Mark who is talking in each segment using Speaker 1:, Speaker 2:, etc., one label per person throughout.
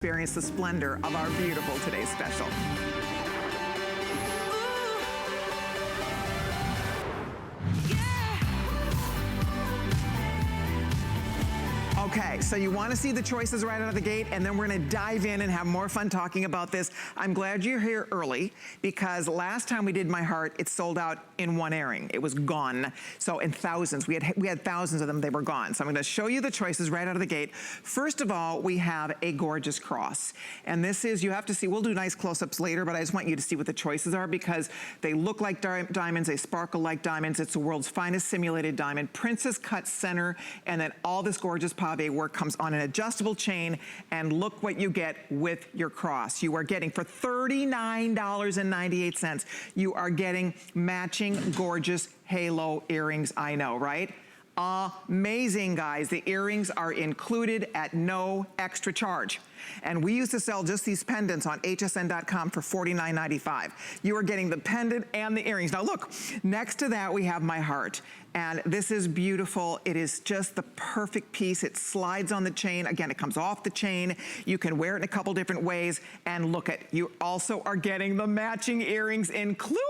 Speaker 1: Experience the splendor of our beautiful today's special. Okay, so you want to see the choices right out of the gate, and then we're going to dive in and have more fun talking about this. I'm glad you're here early, because last time we did My Heart, it sold out in one airing. It was gone. So in thousands, we had thousands of them, they were gone. So I'm going to show you the choices right out of the gate. First of all, we have a gorgeous cross. And this is, you have to see, we'll do nice close-ups later, but I just want you to see what the choices are, because they look like diamonds, they sparkle like diamonds. It's the world's finest simulated diamond, princess cut center, and then all this gorgeous pave work comes on an adjustable chain, and look what you get with your cross. You are getting, for $39.98, you are getting matching gorgeous halo earrings. I know, right? Amazing, guys. The earrings are included at no extra charge. And we used to sell just these pendants on hsn.com for $49.95. You are getting the pendant and the earrings. Now look, next to that we have My Heart. And this is beautiful. It is just the perfect piece. It slides on the chain. Again, it comes off the chain. You can wear it in a couple different ways. And look at, you also are getting the matching earrings included.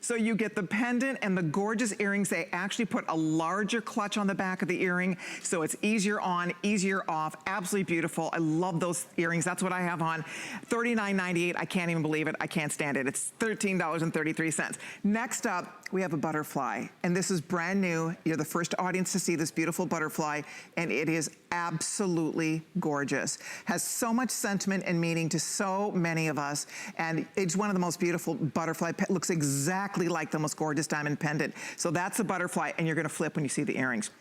Speaker 1: So you get the pendant and the gorgeous earrings. They actually put a larger clutch on the back of the earring, so it's easier on, easier off. Absolutely beautiful. I love those earrings. That's what I have on. $39.98. I can't even believe it. I can't stand it. It's $13.33. Next up, we have a butterfly, and this is brand new. You're the first audience to see this beautiful butterfly, and it is absolutely gorgeous. Has so much sentiment and meaning to so many of us, and it's one of the most beautiful butterfly. Looks exactly like the most gorgeous diamond pendant. So that's a butterfly, and you're gonna flip when you see the earrings.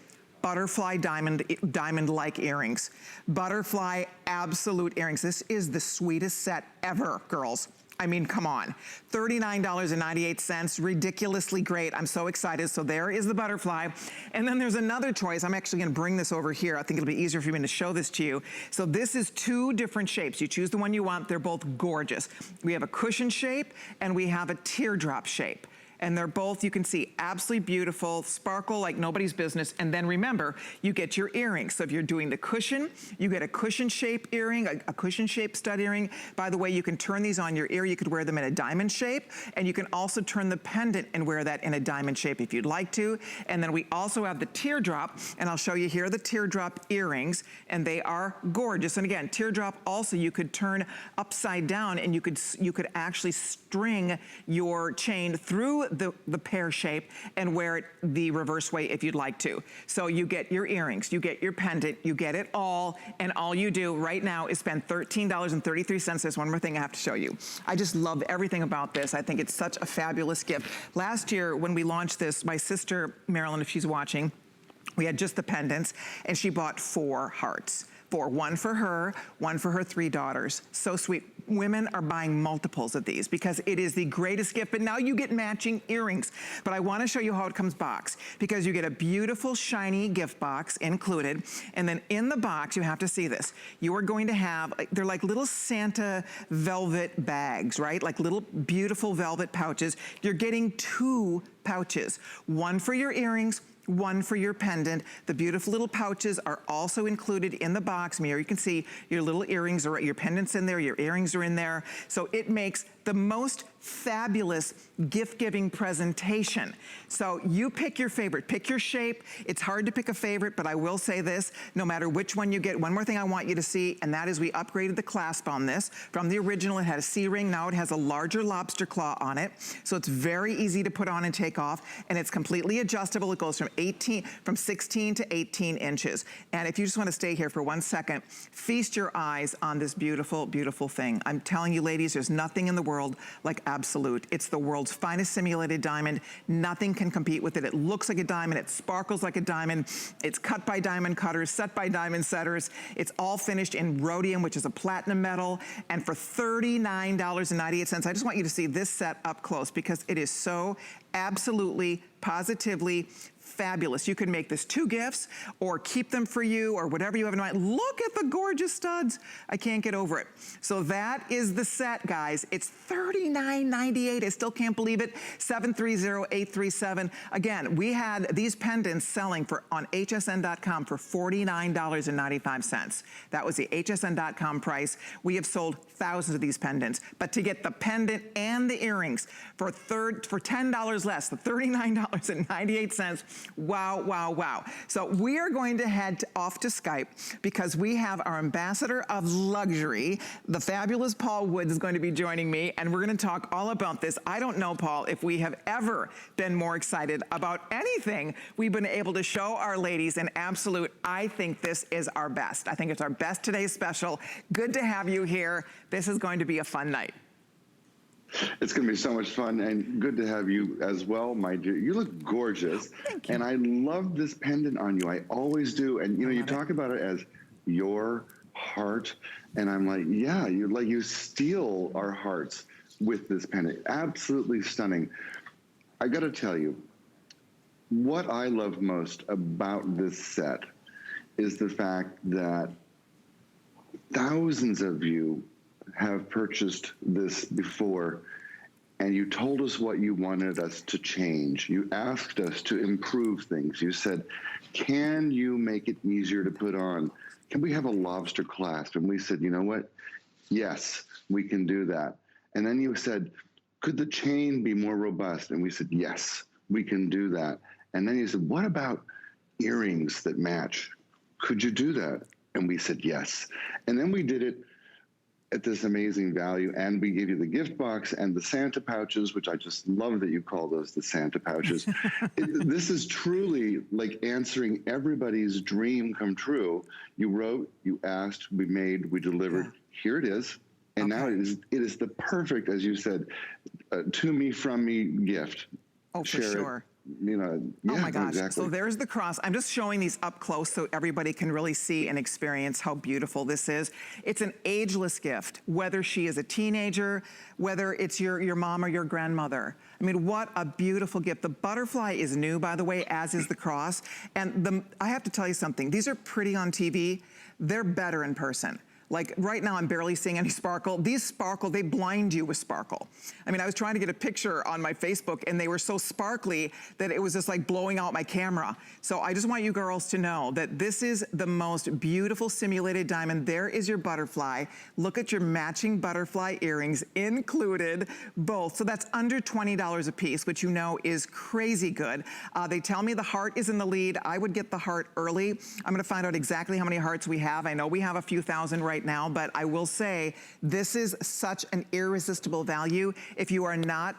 Speaker 1: Butterfly diamond-like earrings. Butterfly absolute earrings. This is the sweetest set ever, girls. I mean, come on. $39.98, ridiculously great. I'm so excited. So there is the butterfly. And then there's another choice. I'm actually gonna bring this over here. I think it'll be easier for me to show this to you. So this is two different shapes. You choose the one you want. They're both gorgeous. We have a cushion shape and we have a teardrop shape. And they're both, you can see, absolutely beautiful, sparkle like nobody's business. And then remember, you get your earrings. So if you're doing the cushion, you get a cushion shape earring, a cushion shape stud earring. By the way, you can turn these on your ear. You could wear them in a diamond shape. And you can also turn the pendant and wear that in a diamond shape if you'd like to. And then we also have the teardrop. And I'll show you here the teardrop earrings. And they are gorgeous. And again, teardrop also you could turn upside down, and you could actually string your chain through the pear shape and wear it the reverse way if you'd like to. So you get your earrings, you get your pendant, you get it all, and all you do right now is spend $13.33. There's one more thing I have to show you. I just love everything about this. I think it's such a fabulous gift. Last year when we launched this, my sister, Marilyn, if she's watching, we had just the pendants, and she bought 4 hearts. One for her 3 daughters. So sweet. Women are buying multiples of these because it is the greatest gift, but now you get matching earrings. But I wanna show you how it comes boxed, because you get a beautiful shiny gift box included, and then in the box, you have to see this. You are going to have, they're like little Santa velvet bags, right? Like little beautiful velvet pouches. You're getting 2 pouches, one for your earrings, one for your pendant. The beautiful little pouches are also included in the box. Here you can see your little earrings, or your pendants in there, your earrings are in there. So it makes the most fabulous gift-giving presentation. So you pick your favorite, pick your shape. It's hard to pick a favorite, but I will say this, no matter which one you get, one more thing I want you to see, and that is we upgraded the clasp on this. From the original, it had a C-ring, now it has a larger lobster claw on it. So it's very easy to put on and take off, and it's completely adjustable. It goes from 16 to 18 inches. And if you just wanna stay here for 1 second, feast your eyes on this beautiful, beautiful thing. I'm telling you, ladies, there's nothing in the world like absolute. It's the world's finest simulated diamond. Nothing can compete with it. It looks like a diamond. It sparkles like a diamond. It's cut by diamond cutters, set by diamond setters. It's all finished in rhodium, which is a platinum metal. And for $39.98, I just want you to see this set up close, because it is so absolutely, positively fabulous. You can make this 2 gifts or keep them for you or whatever you have in mind. Look at the gorgeous studs. I can't get over it. So that is the set, guys. It's $39.98. I still can't believe it. 730-837. Again, we had these pendants selling on hsn.com for $49.95. That was the hsn.com price. We have sold thousands of these pendants, but to get the pendant and the earrings for $10 less, the $39.98. Wow, wow, wow. So we are going to head off to Skype because we have our ambassador of luxury, the fabulous Paul Woods, is going to be joining me, and we're going to talk all about this. I don't know, Paul, if we have ever been more excited about anything we've been able to show our ladies in absolute. I think this is our best. I think it's our best today's special. Good to have you here. This is going to be a fun night.
Speaker 2: It's going to be so much fun, and good to have you as well, my dear. You look gorgeous.
Speaker 1: Thank you.
Speaker 2: And I love this pendant on you. I always do. And, you know, you talk about it as your heart, and I'm like, yeah, you steal our hearts with this pendant. Absolutely stunning. I got to tell you, what I love most about this set is the fact that thousands of you have purchased this before, and you told us what you wanted us to change. You asked us to improve things. You said, can you make it easier to put on? Can we have a lobster clasp? And we said, you know what? Yes, we can do that. And then you said, could the chain be more robust? And we said, yes, we can do that. And then you said, what about earrings that match? Could you do that? And we said, yes. And then we did it at this amazing value, and we gave you the gift box and the Santa pouches, which I just love that you call those the Santa pouches. This is truly like answering everybody's dream come true. You wrote, you asked, we made, we delivered. Yeah. Here it is. And now it is the perfect, as you said, to me, from me gift.
Speaker 1: Oh, for sure.
Speaker 2: You know, yeah,
Speaker 1: oh my gosh.
Speaker 2: Exactly.
Speaker 1: So there's the cross. I'm just showing these up close so everybody can really see and experience how beautiful this is. It's an ageless gift, whether she is a teenager, whether it's your mom or your grandmother. I mean, what a beautiful gift. The butterfly is new, by the way, as is the cross. And I have to tell you something. These are pretty on TV. They're better in person. Like right now, I'm barely seeing any sparkle. These sparkle, they blind you with sparkle. I mean, I was trying to get a picture on my Facebook and they were so sparkly that it was just like blowing out my camera. So I just want you girls to know that this is the most beautiful simulated diamond. There is your butterfly. Look at your matching butterfly earrings included, both. So that's under $20 a piece, which you know is crazy good. They tell me the heart is in the lead. I would get the heart early. I'm gonna find out exactly how many hearts we have. I know we have a few thousand right now, but I will say this is such an irresistible value. If you're not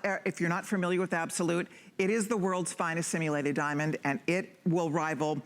Speaker 1: familiar with Absolute, it is the world's finest simulated diamond, and it will rival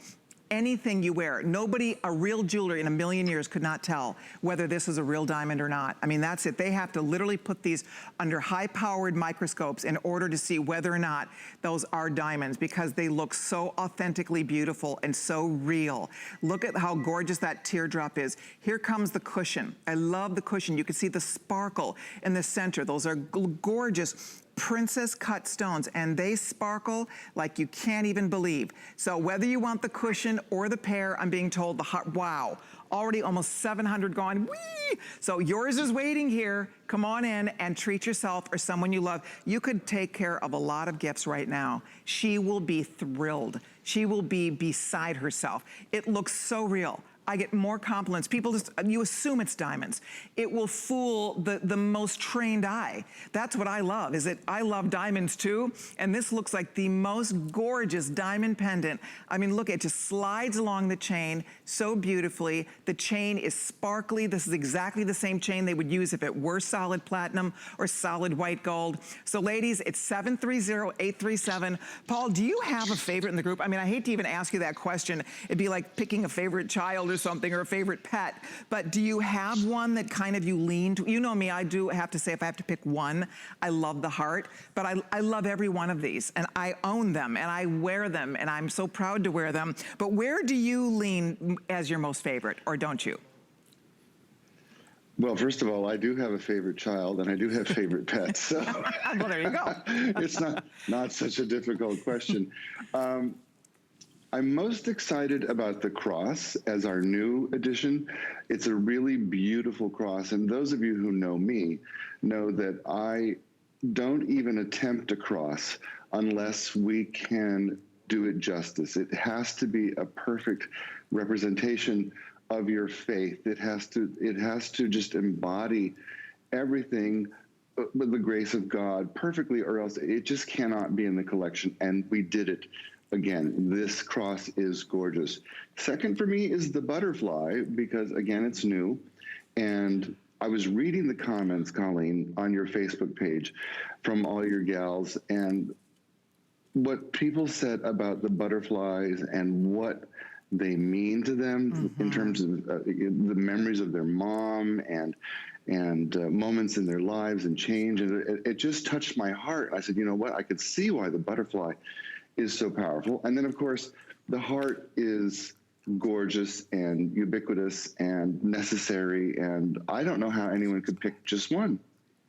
Speaker 1: anything you wear. Nobody, a real jeweler in a million years could not tell whether this is a real diamond or not. I mean, that's it. They have to literally put these under high-powered microscopes in order to see whether or not those are diamonds, because they look so authentically beautiful and so real. Look at how gorgeous that teardrop is. Here comes the cushion. I love the cushion. You can see the sparkle in the center. Those are gorgeous princess cut stones, and they sparkle like you can't even believe. So whether you want the cushion or the pair, I'm being told the heart, wow, already almost 700 gone. Whee! So yours is waiting here. Come on in and treat yourself or someone you love. You could take care of a lot of gifts right now. She will be thrilled. She will be beside herself. It looks so real. I get more compliments. People just, you assume it's diamonds. It will fool the most trained eye. That's what I love, is that I love diamonds too, and this looks like the most gorgeous diamond pendant. I mean, look, it just slides along the chain so beautifully. The chain is sparkly. This is exactly the same chain they would use if it were solid platinum or solid white gold. So ladies, it's 730-837. Paul, do you have a favorite in the group? I mean, I hate to even ask you that question. It'd be like picking a favorite child or something, or a favorite pet, but do you have one that kind of you lean to? You know me, I do have to say, if I have to pick one, I love the heart, but I love every one of these, and I own them, and I wear them, and I'm so proud to wear them. But where do you lean as your most favorite, or don't you?
Speaker 2: Well, first of all, I do have a favorite child, and I do have favorite pets. So
Speaker 1: well, there you go.
Speaker 2: It's not such a difficult question. I'm most excited about the cross as our new addition. It's a really beautiful cross. And those of you who know me know that I don't even attempt a cross unless we can do it justice. It has to be a perfect representation of your faith. It has to just embody everything with the grace of God perfectly, or else it just cannot be in the collection. And we did it. Again, this cross is gorgeous. Second for me is the butterfly, because again, it's new. And I was reading the comments, Colleen, on your Facebook page from all your gals, and what people said about the butterflies and what they mean to them in terms of the memories of their mom and moments in their lives and change. And it just touched my heart. I said, you know what? I could see why the butterfly is so powerful. And then, of course, the heart is gorgeous and ubiquitous and necessary. And I don't know how anyone could pick just one.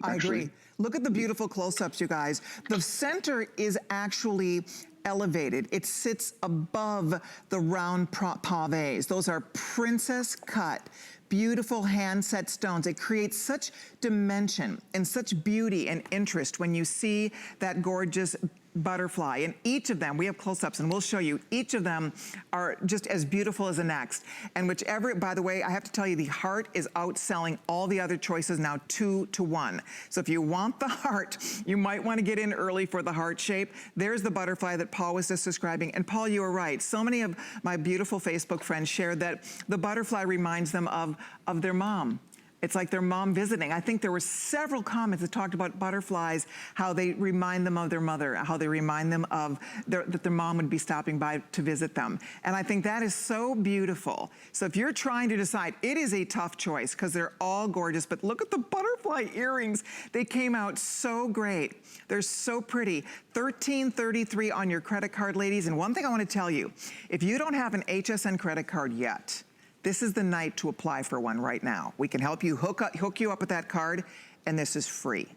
Speaker 1: I agree. Look at the beautiful close-ups, you guys. The center is actually elevated. It sits above the round pavés. Those are princess cut, beautiful hand-set stones. It creates such dimension and such beauty and interest when you see that gorgeous butterfly. And each of them, we have close-ups and we'll show you, each of them are just as beautiful as the next. And whichever, by the way, I have to tell you, the heart is outselling all the other choices now 2-to-1. So if you want the heart, you might want to get in early for the heart shape. There's the butterfly that Paul was just describing. And Paul, you were right. So many of my beautiful Facebook friends shared that the butterfly reminds them of their mom. It's like their mom visiting. I think there were several comments that talked about butterflies, how they remind them of their mother, how they remind them of that their mom would be stopping by to visit them. And I think that is so beautiful. So if you're trying to decide, it is a tough choice because they're all gorgeous, but look at the butterfly earrings. They came out so great. They're so pretty. $13.33 on your credit card, ladies. And one thing I want to tell you, if you don't have an HSN credit card yet, this is the night to apply for one right now. We can help you hook you up with that card, and this is free.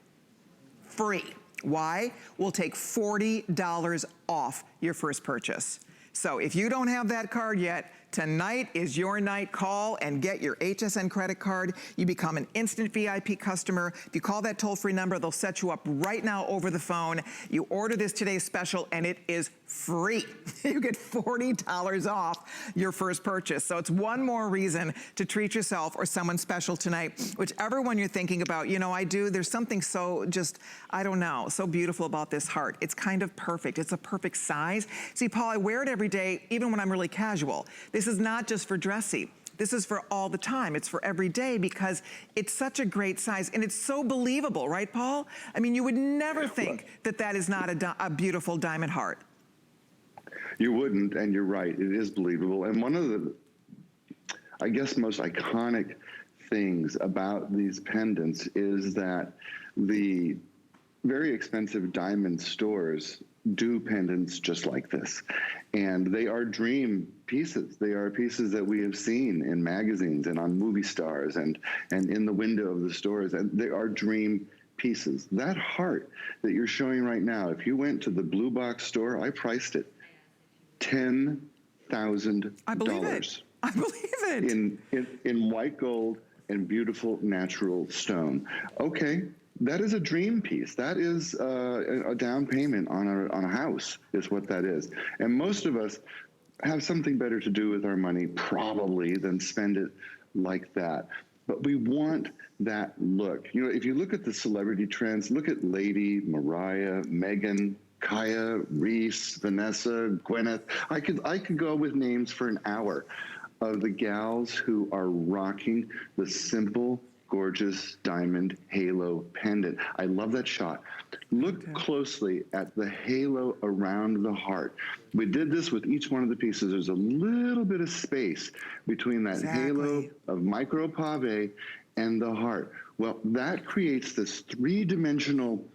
Speaker 1: Free. Why? We'll take $40 off your first purchase. So if you don't have that card yet, tonight is your night. Call and get your HSN credit card. You become an instant VIP customer. If you call that toll-free number, they'll set you up right now over the phone. You order this today's special, and it is free. You get $40 off your first purchase. So it's one more reason to treat yourself or someone special tonight. Whichever one you're thinking about, you know, there's something so just, I don't know, so beautiful about this heart. It's kind of perfect. It's a perfect size. See, Paul, I wear it every day, even when I'm really casual. This is not just for dressy. This is for all the time. It's for every day because it's such a great size and it's so believable, right, Paul? I mean, you would never think that that is not a beautiful diamond heart.
Speaker 2: You wouldn't, and you're right. It is believable. And one of the, I guess, most iconic things about these pendants is that the very expensive diamond stores do pendants just like this. And they are dream pieces. They are pieces that we have seen in magazines and on movie stars and in the window of the stores. And they are dream pieces. That heart that you're showing right now, if you went to the Blue Box store, I priced it $10,000.
Speaker 1: I believe it. I believe it.
Speaker 2: In white gold and beautiful natural stone. Okay. That is a dream piece. That is a down payment on a house is what that is. And most of us have something better to do with our money probably than spend it like that. But we want that look. You know, if you look at the celebrity trends, look at Lady, Mariah, Megan, Kaya, Reese, Vanessa, Gwyneth. I could go with names for an hour of the gals who are rocking the simple, gorgeous diamond halo pendant. I love that shot. Look closely at the halo around the heart. We did this with each one of the pieces. There's a little bit of space between that halo of micro pave and the heart. Well, that creates this three-dimensional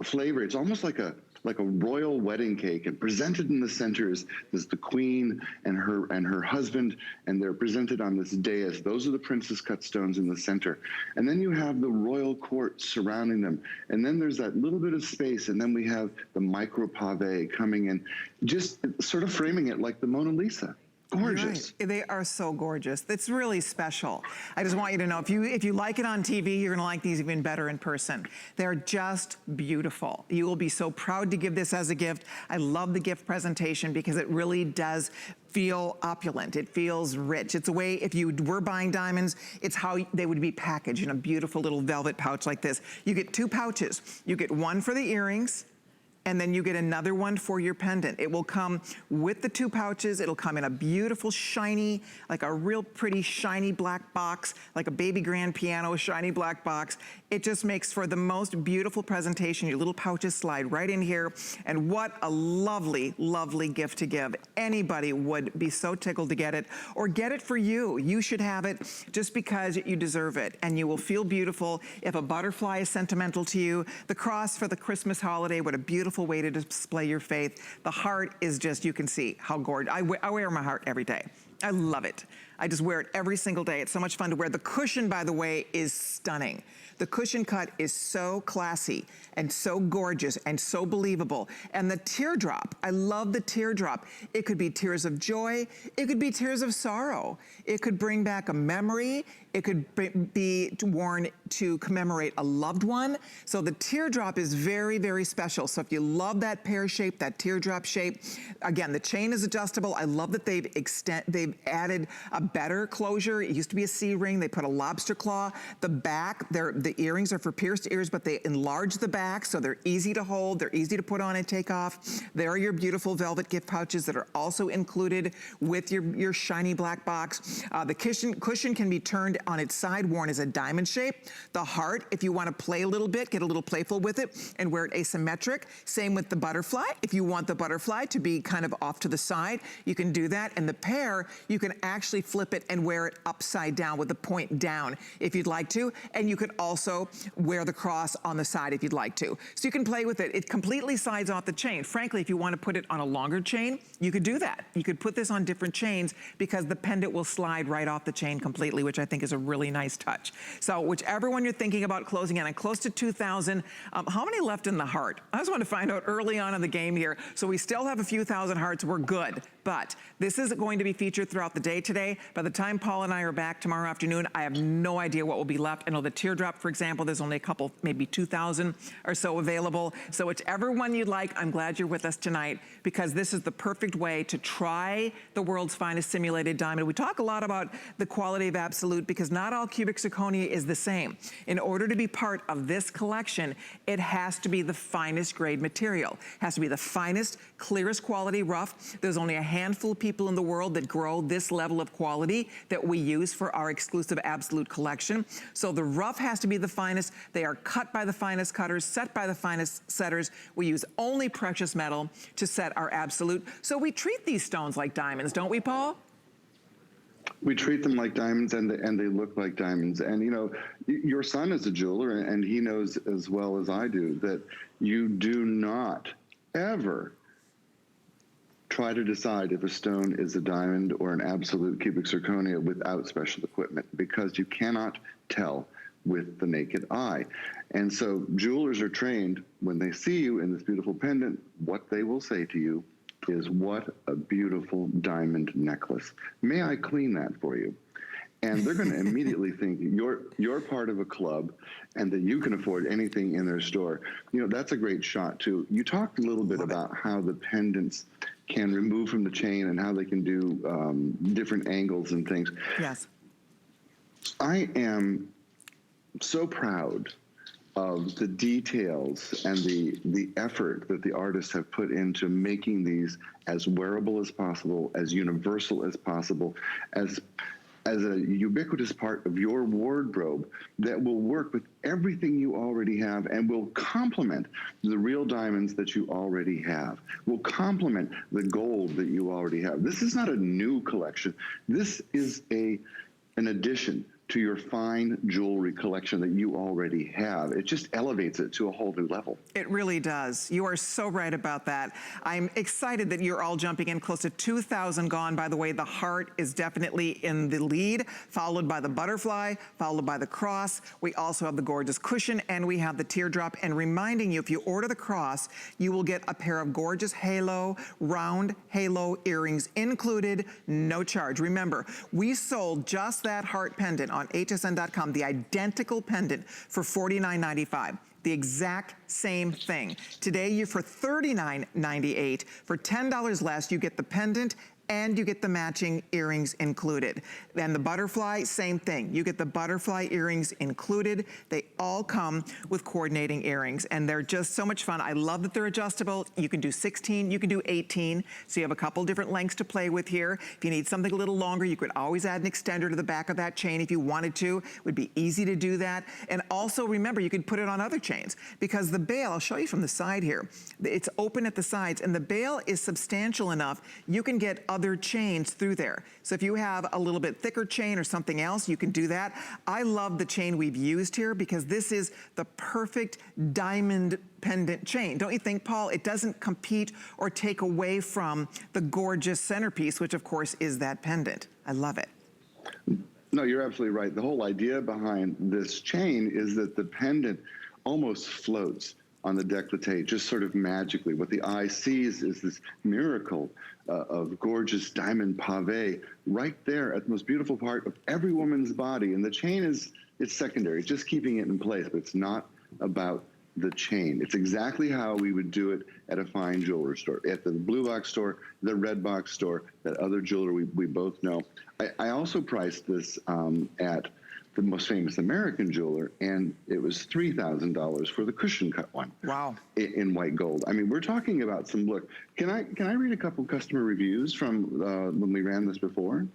Speaker 2: flavor. It's almost like a like a royal wedding cake, and presented in the center is the queen and her husband, and they're presented on this dais. Those are the princess cut stones in the center. And then you have the royal court surrounding them. And then there's that little bit of space, and then we have the micro pave coming in, just sort of framing it like the Mona Lisa. Gorgeous.
Speaker 1: Right. They are so gorgeous. It's really special. I just want you to know, if you like it on TV, you're gonna like these even better in person. They're just beautiful. You will be so proud to give this as a gift. I love the gift presentation because it really does feel opulent. It feels rich. It's a way, if you were buying diamonds, it's how they would be packaged in a beautiful little velvet pouch like this. You get 2 pouches. You get one for the earrings, and then you get another one for your pendant. It will come with the 2 pouches. It'll come in a beautiful, shiny, like a real pretty shiny black box, like a baby grand piano, shiny black box. It just makes for the most beautiful presentation. Your little pouches slide right in here. And what a lovely, lovely gift to give. Anybody would be so tickled to get it, or get it for you. You should have it just because you deserve it, and you will feel beautiful. If a butterfly is sentimental to you, the cross for the Christmas holiday, what a beautiful way to display your faith. The heart is just, you can see how gorgeous. I wear my heart every day. I love it. I just wear it every single day. It's so much fun to wear. The cushion, by the way, is stunning. The cushion cut is so classy and so gorgeous and so believable. And the teardrop, I love the teardrop. It could be tears of joy. It could be tears of sorrow. It could bring back a memory. It could be worn to commemorate a loved one. So the teardrop is very, very special. So if you love that pear shape, that teardrop shape, again, the chain is adjustable. I love that they've added a better closure. It used to be a C-ring. They put a lobster claw. The back, the earrings are for pierced ears, but they enlarge the back so they're easy to hold. They're easy to put on and take off. There are your beautiful velvet gift pouches that are also included with your shiny black box. The cushion can be turned on its side, worn as a diamond shape. The heart, if you want to play a little bit, get a little playful with it and wear it asymmetric. Same with the butterfly. If you want the butterfly to be kind of off to the side, you can do that. And the pear, you can actually flip it and wear it upside down with the point down if you'd like to. And you could also wear the cross on the side if you'd like to. So you can play with it. It completely slides off the chain. Frankly, if you want to put it on a longer chain, you could do that. You could put this on different chains because the pendant will slide right off the chain completely, which I think is a really nice touch. So whichever one you're thinking about closing in, I'm close to 2,000. How many left in the heart? I just want to find out early on in the game here. So we still have a few thousand hearts. We're good. But this is going to be featured throughout the day today. By the time Paul and I are back tomorrow afternoon, I have no idea what will be left. I know the teardrop, for example, there's only a couple, maybe 2,000 or so available. So whichever one you'd like, I'm glad you're with us tonight because this is the perfect way to try the world's finest simulated diamond. We talk a lot about the quality of absolute because not all cubic zirconia is the same. In order to be part of this collection, it has to be the finest grade material. It has to be the finest, clearest quality rough. There's only a handful of people in the world that grow this level of quality that we use for our exclusive absolute collection. So the rough has to be the finest. They are cut by the finest cutters, set by the finest setters. We use only precious metal to set our absolute. So we treat these stones like diamonds, don't we, Paul?
Speaker 2: We treat them like diamonds, and they look like diamonds. And you know, your son is a jeweler, and he knows as well as I do that you do not ever try to decide if a stone is a diamond or an absolute cubic zirconia without special equipment, because you cannot tell with the naked eye. And so jewelers are trained, when they see you in this beautiful pendant, what they will say to you is, what a beautiful diamond necklace. May I clean that for you? And they're going to immediately think you're part of a club and that you can afford anything in their store. You know, that's a great shot too. You talked a little bit about how the pendants can remove from the chain and how they can do different angles and things.
Speaker 1: Yes.
Speaker 2: I am so proud of the details and the effort that the artists have put into making these as wearable as possible, as universal as possible, as a ubiquitous part of your wardrobe that will work with everything you already have and will complement the real diamonds that you already have, will complement the gold that you already have. This is not a new collection. This is an addition to your fine jewelry collection that you already have. It just elevates it to a whole new level.
Speaker 1: It really does. You are so right about that. I'm excited that you're all jumping in. Close to 2,000 gone. By the way, the heart is definitely in the lead, followed by the butterfly, followed by the cross. We also have the gorgeous cushion, and we have the teardrop. And reminding you, if you order the cross, you will get a pair of gorgeous round halo earrings included, no charge. Remember, we sold just that heart pendant on hsn.com, the identical pendant, for $49.95. The exact same thing. Today, for $39.98, for $10 less, you get the pendant and you get the matching earrings included. And the butterfly, same thing. You get the butterfly earrings included. They all come with coordinating earrings, and they're just so much fun. I love that they're adjustable. You can do 16, you can do 18, so you have a couple different lengths to play with here. If you need something a little longer, you could always add an extender to the back of that chain if you wanted to. It would be easy to do that. And also remember, you could put it on other chains, because the bail, I'll show you from the side here, it's open at the sides, and the bail is substantial enough, you can get other chains through there. So if you have a little bit thicker chain or something else, you can do that. I love the chain we've used here, because this is the perfect diamond pendant chain. Don't you think, Paul? It doesn't compete or take away from the gorgeous centerpiece, which of course is that pendant. I love it.
Speaker 2: No, you're absolutely right. The whole idea behind this chain is that the pendant almost floats on the décolleté, just sort of magically. What the eye sees is this miracle of gorgeous diamond pave right there at the most beautiful part of every woman's body. And the chain it's secondary, it's just keeping it in place, but it's not about the chain. It's exactly how we would do it at a fine jeweler store, at the blue box store, the red box store, that other jeweler we both know. I also priced this at the most famous American jeweler, and it was $3,000 for the cushion cut one.
Speaker 1: Wow.
Speaker 2: In white gold. I mean, we're talking about some look. Can I read a couple customer reviews from when we ran this before?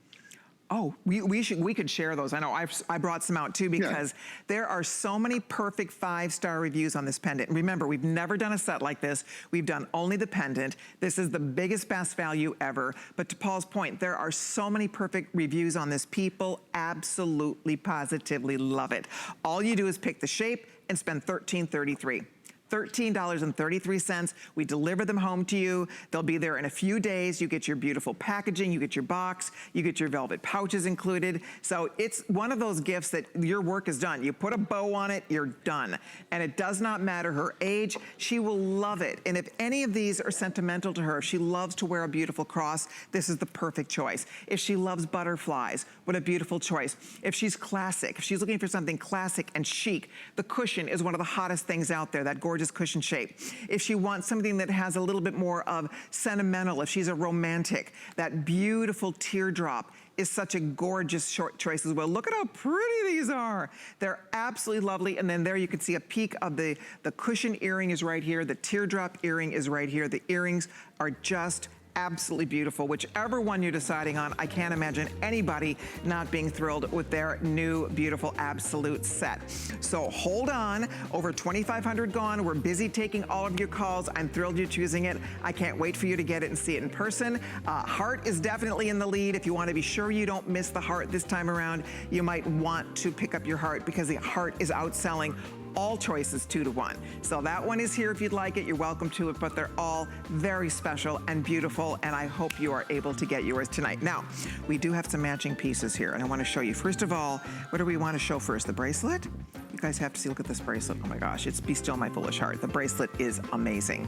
Speaker 1: Oh, we could share those. I know I brought some out too, because there are so many perfect 5-star reviews on this pendant. And remember, we've never done a set like this. We've done only the pendant. This is the biggest, best value ever. But to Paul's point, there are so many perfect reviews on this. People absolutely, positively love it. All you do is pick the shape and spend $13.33. $13.33. We deliver them home to you. They'll be there in a few days. You get your beautiful packaging, you get your box, you get your velvet pouches included. So it's one of those gifts that your work is done. You put a bow on it, you're done. And it does not matter her age, she will love it. And if any of these are sentimental to her, if she loves to wear a beautiful cross, this is the perfect choice. If she loves butterflies, what a beautiful choice. If she's classic, if she's looking for something classic and chic, the cushion is one of the hottest things out there, that gorgeous cushion shape. If she wants something that has a little bit more of sentimental, if she's a romantic, that beautiful teardrop is such a gorgeous short choice as well. Look at how pretty these are. They're absolutely lovely. And then there you can see a peek of the cushion earring is right here. The teardrop earring is right here. The earrings are just absolutely beautiful. Whichever one you're deciding on, I can't imagine anybody not being thrilled with their new beautiful absolute set. So hold on, over 2,500 gone. We're busy taking all of your calls. I'm thrilled you're choosing it. I can't wait for you to get it and see it in person. Heart is definitely in the lead. If you want to be sure you don't miss the heart this time around, you might want to pick up your heart, because the heart is outselling all choices 2-to-1. So that one is here if you'd like it. You're welcome to it, but they're all very special and beautiful, and I hope you are able to get yours tonight. Now, we do have some matching pieces here, and I want to show you. First of all, what do we want to show first? The bracelet? You guys have to see, look at this bracelet. Oh my gosh, it's Be Still My Foolish Heart. The bracelet is amazing.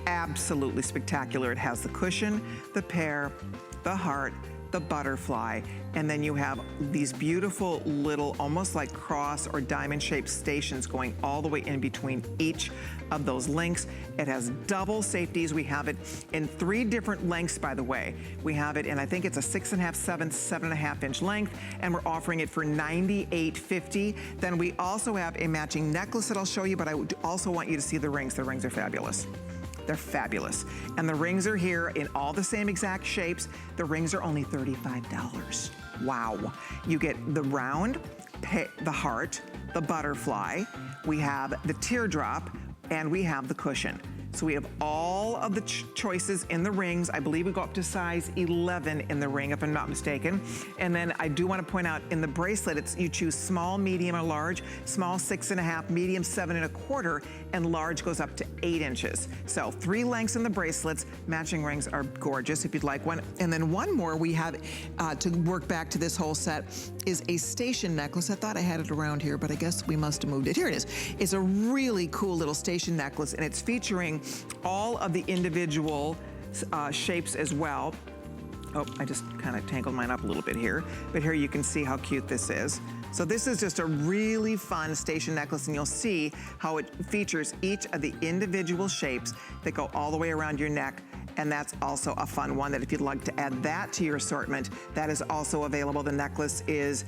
Speaker 1: Absolutely spectacular. It has the cushion, the pear, the heart, the butterfly, and then you have these beautiful little, almost like cross or diamond shaped stations going all the way in between each of those links. It has double safeties. We have it in 3 different lengths, by the way. We have it in, I think it's a 6.5, 7.5 inch length, and we're offering it for $98.50. Then we also have a matching necklace that I'll show you, but I would also want you to see the rings. The rings are fabulous. They're fabulous. And the rings are here in all the same exact shapes. The rings are only $35. Wow. You get the round, the heart, the butterfly, we have the teardrop, and we have the cushion. So we have all of the choices in the rings. I believe we go up to size 11 in the ring, if I'm not mistaken. And then I do want to point out in the bracelet, you choose small, medium, or large. Small 6.5, medium 7.25, and large goes up to 8 inches. So 3 lengths in the bracelets. Matching rings are gorgeous if you'd like one. And then one more we have to work back to this whole set is a station necklace. I thought I had it around here, but I guess we must have moved it. Here it is. It's a really cool little station necklace, and it's featuring all of the individual shapes as well. Oh, I just kind of tangled mine up a little bit here. But here you can see how cute this is. So this is just a really fun station necklace, and you'll see how it features each of the individual shapes that go all the way around your neck. And that's also a fun one that if you'd like to add that to your assortment, that is also available. The necklace is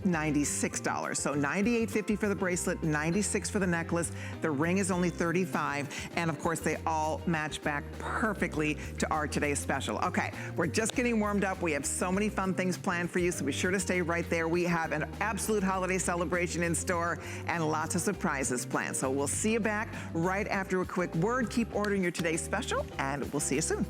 Speaker 1: $96. So $98.50 for the bracelet, $96 for the necklace. The ring is only $35. And of course, they all match back perfectly to our today's special. Okay, we're just getting warmed up. We have so many fun things planned for you, so be sure to stay right there. We have an absolute holiday celebration in store and lots of surprises planned. So we'll see you back right after a quick word. Keep ordering your today's special, and we'll see you soon.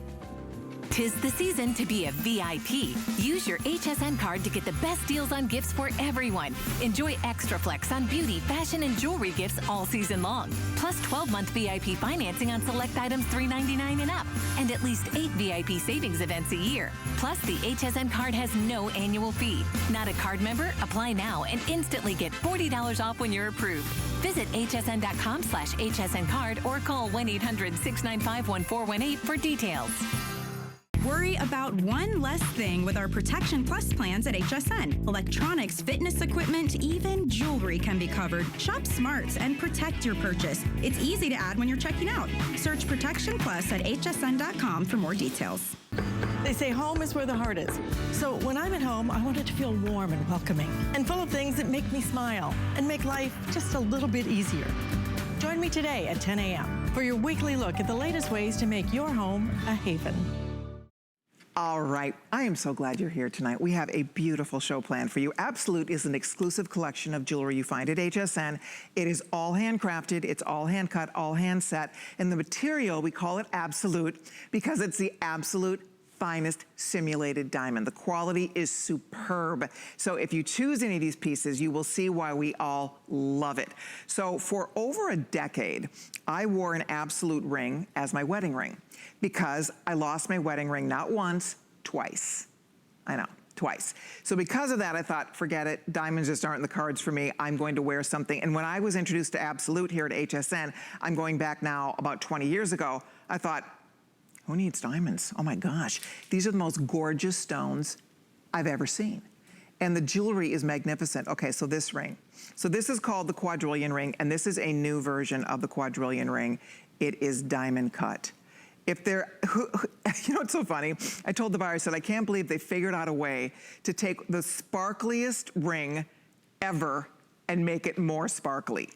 Speaker 3: 'Tis the season to be a VIP. Use your HSN card to get the best deals on gifts for everyone. Enjoy extra flex on beauty, fashion, and jewelry gifts all season long. Plus 12-month VIP financing on select items $3.99 and up. And at least 8 VIP savings events a year. Plus, the HSN card has no annual fee. Not a card member? Apply now and instantly get $40 off when you're approved. Visit hsn.com/HSN card or call 1-800-695-1418 for details.
Speaker 4: Worry about one less thing with our Protection Plus plans at HSN. Electronics, fitness equipment, even jewelry can be covered. Shop smart and protect your purchase. It's easy to add when you're checking out. Search Protection Plus at hsn.com for more details.
Speaker 5: They say home is where the heart is. So when I'm at home, I want it to feel warm and welcoming and full of things that make me smile and make life just a little bit easier. Join me today at 10 a.m. for your weekly look at the latest ways to make your home a haven.
Speaker 1: All right, I am so glad you're here tonight. We have a beautiful show planned for you. Absolute is an exclusive collection of jewelry you find at HSN. It is all handcrafted, it's all hand cut, all hand set, and the material, we call it Absolute because it's the absolute finest simulated diamond. The quality is superb. So if you choose any of these pieces, you will see why we all love it. So for over a decade, I wore an Absolute ring as my wedding ring because I lost my wedding ring not once, twice. I know, twice. So because of that, I thought, forget it, diamonds just aren't in the cards for me. I'm going to wear something. And when I was introduced to Absolute here at HSN, I'm going back now about 20 years ago, I thought, who needs diamonds? Oh my gosh. These are the most gorgeous stones I've ever seen. And the jewelry is magnificent. Okay, so this ring. So this is called the quadrillion ring, and this is a new version of the quadrillion ring. It is diamond cut. If they're, you know what's so funny? I told the buyer, I said, I can't believe they figured out a way to take the sparkliest ring ever and make it more sparkly.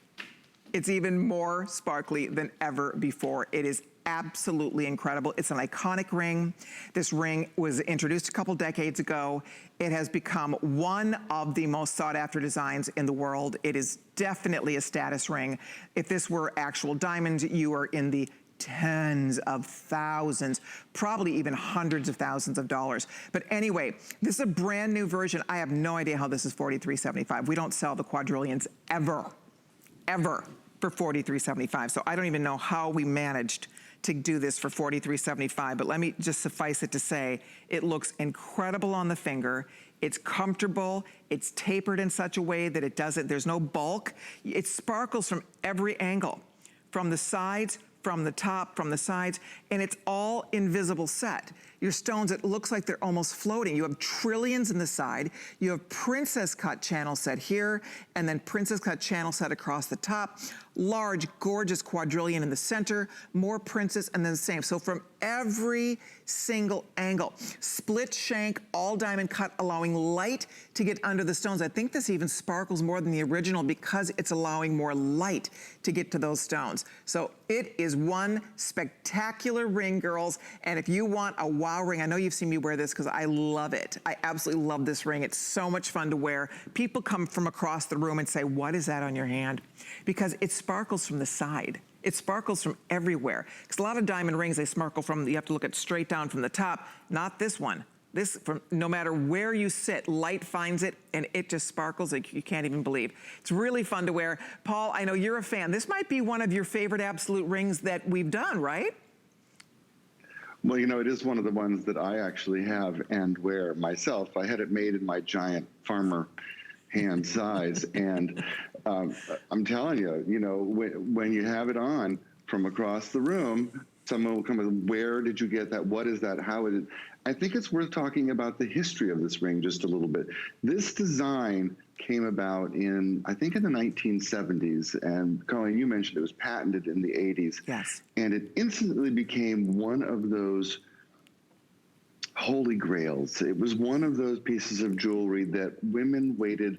Speaker 1: It's even more sparkly than ever before. It is absolutely incredible. It's an iconic ring. This ring was introduced a couple decades ago. It has become one of the most sought after designs in the world. It is definitely a status ring. If this were actual diamonds, you are in the tens of thousands, probably even hundreds of thousands of dollars. But anyway, this is a brand new version. I have no idea how this is $43.75. We don't sell the quadrillions ever for $43.75. So I don't even know how we managed to do this for $43.75, but let me just suffice it to say, it looks incredible on the finger. It's comfortable. It's tapered in such a way that it doesn't, there's no bulk. It sparkles from every angle, from the sides, from the top, from the sides, and it's all invisible set. Your stones, it looks like they're almost floating. You have trillions in the side. You have princess cut channel set here, and then princess cut channel set across the top. Large, gorgeous quadrillion in the center, more princess, and then the same. So from every single angle, split shank, all diamond cut, allowing light to get under the stones. I think this even sparkles more than the original because it's allowing more light to get to those stones. So it is one spectacular ring, girls. And if you want a wow ring, I know you've seen me wear this because I love it. I absolutely love this ring. It's so much fun to wear. People come from across the room and say, what is that on your hand? Because it sparkles from the side. It sparkles from everywhere. Because a lot of diamond rings, they sparkle from, you have to look at straight down from the top. Not this one. This, from no matter where you sit, light finds it and it just sparkles like you can't even believe. It's really fun to wear. Paul, I know you're a fan. This might be one of your favorite absolute rings that we've done, right?
Speaker 2: Well, you know, it is one of the ones that I actually have and wear myself. I had it made in my giant farmer hand size. And I'm telling you, you know, when you have it on from across the room, someone will come with, where did you get that? What is that? How is it? I think it's worth talking about the history of this ring just a little bit. This design came about in, I think in the 1970s, and Colleen, you mentioned it was patented in the 80s.
Speaker 1: Yes.
Speaker 2: And it instantly became one of those holy grails. It was one of those pieces of jewelry that women waited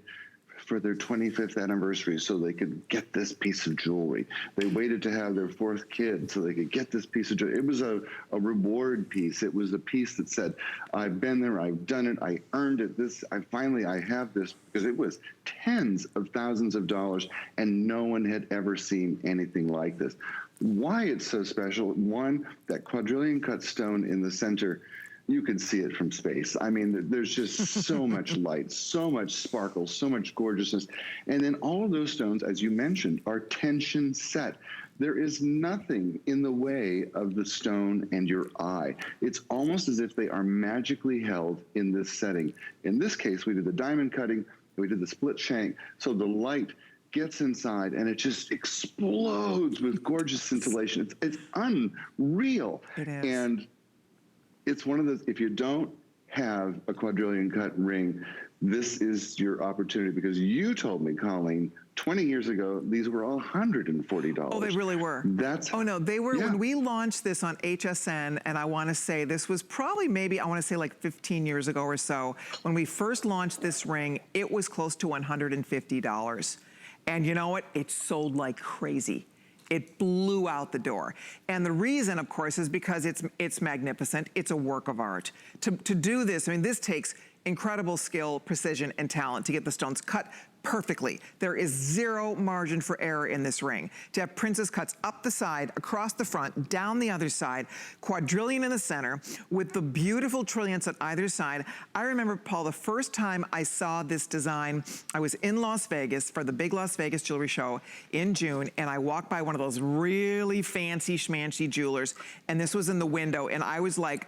Speaker 2: for their 25th anniversary so they could get this piece of jewelry. They waited to have their 4th kid so they could get this piece of jewelry. It was a reward piece. It was a piece that said, I've been there, I've done it, I earned it, I have this, because it was tens of thousands of dollars and no one had ever seen anything like this. Why it's so special, one, that quadrillion cut stone in the center, you can see it from space. I mean, there's just so much light, so much sparkle, so much gorgeousness. And then all of those stones, as you mentioned, are tension set. There is nothing in the way of the stone and your eye. It's almost as if they are magically held in this setting. In this case, we did the diamond cutting, we did the split shank, so the light gets inside and it just explodes with gorgeous scintillation. It's unreal.
Speaker 1: It is.
Speaker 2: And it's one of those, if you don't have a quadrillion cut ring, this is your opportunity, because you told me, Colleen, 20 years ago, these were all $140.
Speaker 1: Oh, they really were. Oh no, they were, when we launched this on HSN, and I wanna say this was probably maybe, I wanna say like 15 years ago or so, when we first launched this ring, it was close to $150. And you know what? It sold like crazy. It blew out the door. And the reason, of course, is because it's magnificent. It's a work of art. To do this, I mean, this takes incredible skill, precision, and talent to get the stones cut perfectly. There is zero margin for error in this ring. To have princess cuts up the side, across the front, down the other side, quadrillion in the center, with the beautiful trillions on either side. I remember, Paul, the first time I saw this design, I was in Las Vegas for the big Las Vegas jewelry show in June, and I walked by one of those really fancy schmancy jewelers, and this was in the window, and I was like,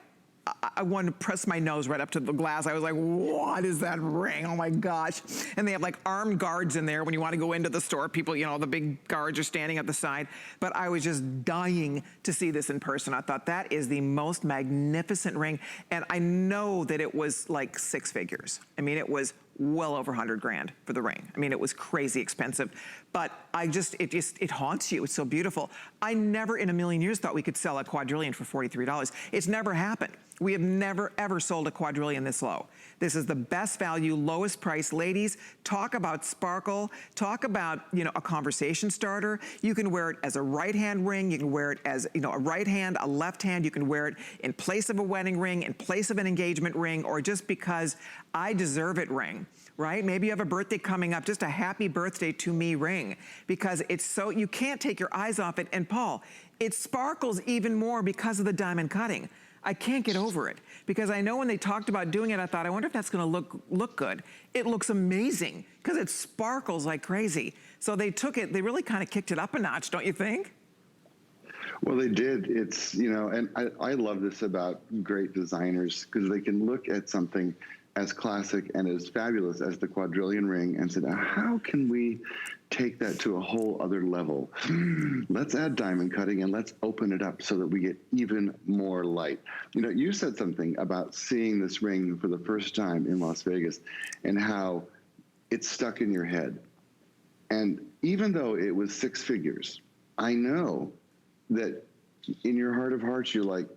Speaker 1: I wanted to press my nose right up to the glass. I was like, what is that ring? Oh my gosh. And they have like armed guards in there when you want to go into the store. People, you know, the big guards are standing at the side. But I was just dying to see this in person. I thought that is the most magnificent ring. And I know that it was like 6 figures. I mean, it was well over 100 grand for the ring. I mean, it was crazy expensive, but it haunts you. It's so beautiful. I never in a million years thought we could sell a quadrillion for $43. It's never happened. We have never ever sold a quadrillion this low. This is the best value, lowest price. Ladies, talk about sparkle, talk about, you know, a conversation starter. You can wear it as a right hand ring. You can wear it as, you know, a right hand, a left hand. You can wear it in place of a wedding ring, in place of an engagement ring, or just because I deserve it ring, right? Maybe you have a birthday coming up, just a happy birthday to me ring, because it's so, you can't take your eyes off it. And Paul, it sparkles even more because of the diamond cutting. I can't get over it, because I know when they talked about doing it, I thought, I wonder if that's gonna look good. It looks amazing, because it sparkles like crazy. So they took it, they really kind of kicked it up a notch, don't you think?
Speaker 2: Well, they did. It's, you know, and I love this about great designers, because they can look at something as classic and as fabulous as the quadrillion ring and said, how can we take that to a whole other level? Let's add diamond cutting and let's open it up so that we get even more light. You know, you said something about seeing this ring for the first time in Las Vegas and how it stuck in your head. And even though it was 6 figures, I know that in your heart of hearts, you're like,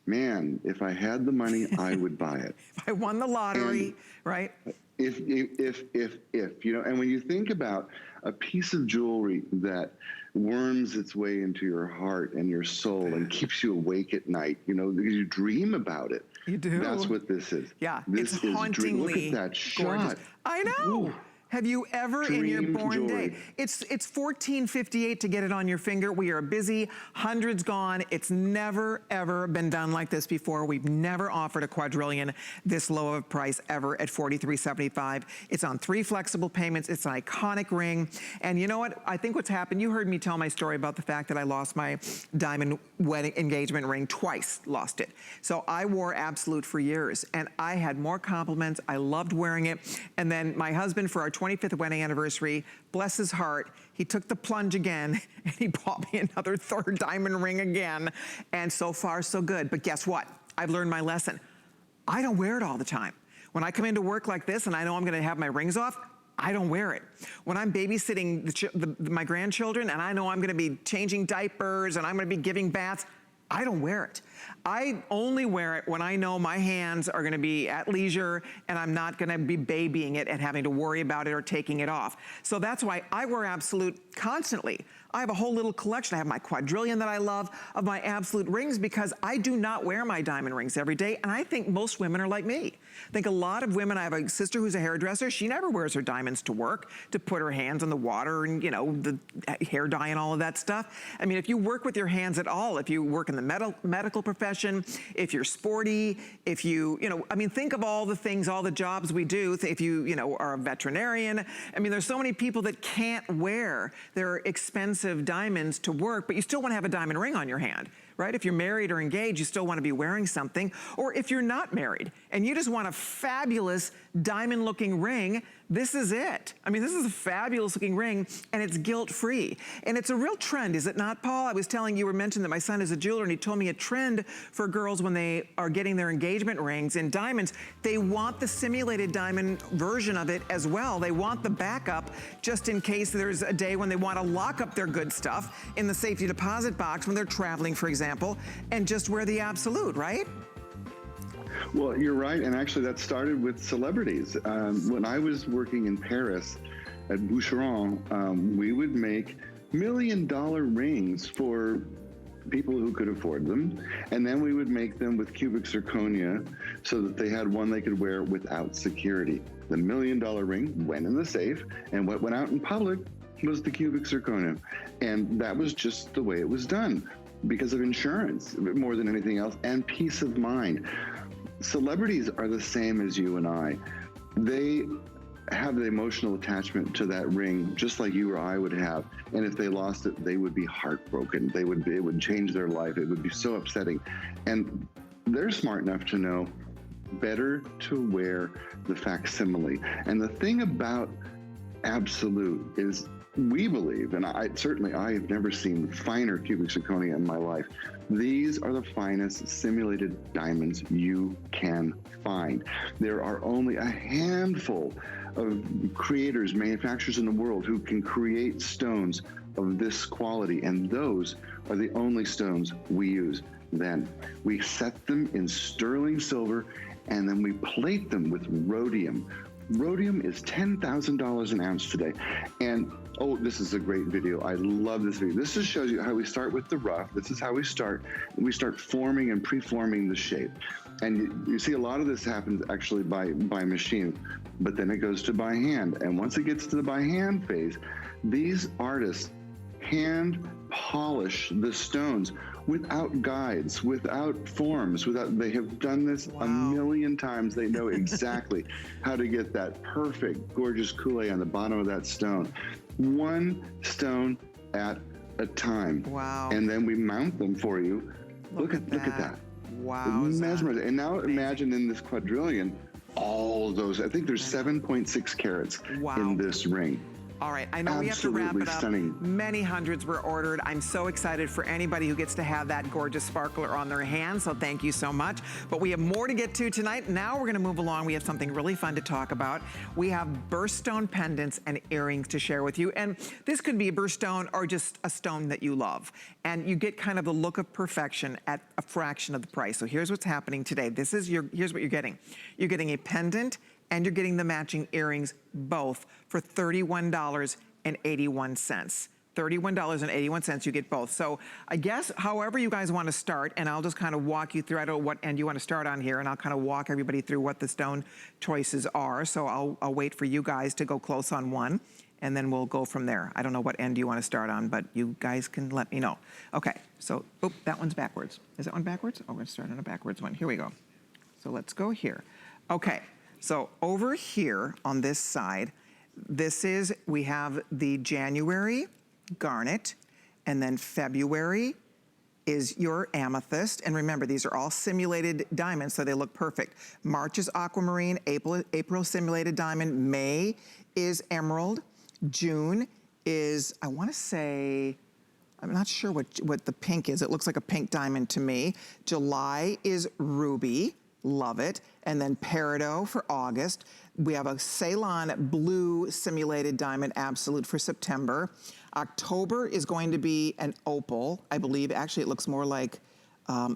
Speaker 2: man, if I had the money, I would buy it.
Speaker 1: If I won the lottery,
Speaker 2: and
Speaker 1: right?
Speaker 2: If, you know, and when you think about a piece of jewelry that worms its way into your heart and your soul and keeps you awake at night, you know, because you dream about it.
Speaker 1: You do.
Speaker 2: That's what this is.
Speaker 1: Yeah,
Speaker 2: this
Speaker 1: it's
Speaker 2: is
Speaker 1: hauntingly
Speaker 2: Look at that shot.
Speaker 1: gorgeous. I know.
Speaker 2: Ooh.
Speaker 1: Have you ever in your
Speaker 2: Dream
Speaker 1: born
Speaker 2: jewelry.
Speaker 1: day? It's $14.58 to get it on your finger. We are busy, hundreds gone. It's never, ever been done like this before. We've never offered a quadrillion this low of a price ever at $43.75. It's on 3 flexible payments. It's an iconic ring. And you know what? I think what's happened, you heard me tell my story about the fact that I lost my diamond wedding engagement ring twice, lost it. So I wore Absolute for years and I had more compliments. I loved wearing it. And then my husband, for our 25th wedding anniversary, bless his heart, he took the plunge again and he bought me another 3rd diamond ring again. And so far, so good. But guess what? I've learned my lesson. I don't wear it all the time. When I come into work like this and I know I'm gonna have my rings off, I don't wear it. When I'm babysitting my grandchildren and I know I'm gonna be changing diapers and I'm gonna be giving baths, I don't wear it. I only wear it when I know my hands are gonna be at leisure and I'm not gonna be babying it and having to worry about it or taking it off. So that's why I wear Absolute constantly. I have a whole little collection. I have my quadrillion that I love of my Absolute rings because I do not wear my diamond rings every day, and I think most women are like me. I think a lot of women, I have a sister who's a hairdresser, she never wears her diamonds to work, to put her hands in the water and, you know, the hair dye and all of that stuff. I mean, if you work with your hands at all, if you work in the medical profession, if you're sporty, if you know, I mean, think of all the things, all the jobs we do, if you know, are a veterinarian. I mean, there's so many people that can't wear their expensive diamonds to work, but you still want to have a diamond ring on your hand, right? If you're married or engaged, you still want to be wearing something. Or if you're not married and you just want a fabulous diamond looking ring, this is it. I mean, this is a fabulous looking ring and it's guilt-free. And it's a real trend, is it not, Paul? I was telling you, were mentioned that my son is a jeweler and he told me a trend for girls when they are getting their engagement rings in diamonds, they want the simulated diamond version of it as well. They want the backup just in case there's a day when they want to lock up their good stuff in the safety deposit box when they're traveling, for example, and just wear the Absolute, right?
Speaker 2: Well, you're right, and actually that started with celebrities. When I was working in Paris at Boucheron, we would make $1 million rings for people who could afford them, and then we would make them with cubic zirconia so that they had one they could wear without security. The $1 million ring went in the safe, and what went out in public was the cubic zirconia. And that was just the way it was done because of insurance more than anything else, and peace of mind. Celebrities are the same as you and I. They have the emotional attachment to that ring just like you or I would have. And if they lost it, they would be heartbroken. It would change their life. It would be so upsetting. And they're smart enough to know better to wear the facsimile. And the thing about Absolute is we believe, and I have never seen finer cubic zirconia in my life. These are the finest simulated diamonds you can find. There are only a handful of creators, manufacturers in the world who can create stones of this quality, and those are the only stones we use. Then we set them in sterling silver, and then we plate them with rhodium. Rhodium is $10,000 an ounce today. And oh, this is a great video. I love this video. This just shows you how we start with the rough. This is how we start. We start forming and pre-forming the shape. And you see a lot of this happens actually by machine, but then it goes to by hand. And once it gets to the by hand phase, these artists hand polish the stones without guides, without forms, they have done this a million times. They know exactly how to get that perfect, gorgeous coulee on the bottom of that stone. One stone at a time.
Speaker 1: Wow.
Speaker 2: And then we mount them for you. Look at that.
Speaker 1: Wow.
Speaker 2: Mesmerizing. And now imagine in this quadrillion, all those, I think there's 7.6 carats in this ring.
Speaker 1: All right, I know we have to wrap it up.
Speaker 2: Stunning.
Speaker 1: Many hundreds were ordered. I'm so excited for anybody who gets to have that gorgeous sparkler on their hand, so thank you so much. But we have more to get to tonight. Now we're gonna move along. We have something really fun to talk about. We have birthstone pendants and earrings to share with you. And this could be a birthstone or just a stone that you love. And you get kind of the look of perfection at a fraction of the price. So here's what's happening today. Here's what you're getting. You're getting a pendant and you're getting the matching earrings both for $31.81. $31.81, you get both. So I guess however you guys want to start, and I'll just kind of walk you through, I don't know what end you want to start on here, and I'll kind of walk everybody through what the stone choices are. So I'll wait for you guys to go close on one, and then we'll go from there. I don't know what end you want to start on, but you guys can let me know. Okay, so, oop, that one's backwards. Is that one backwards? Oh, we're going to start on a backwards one. Here we go. So let's go here. Okay, so over here on this side, we have the January garnet, and then February is your amethyst. And remember, these are all simulated diamonds, so they look perfect. March is aquamarine, April simulated diamond, May is emerald, June is, I wanna say, I'm not sure what the pink is. It looks like a pink diamond to me. July is ruby, love it. And then peridot for August. We have a Ceylon blue simulated diamond absolute for September. October is going to be an opal, I believe. Actually, it looks more like,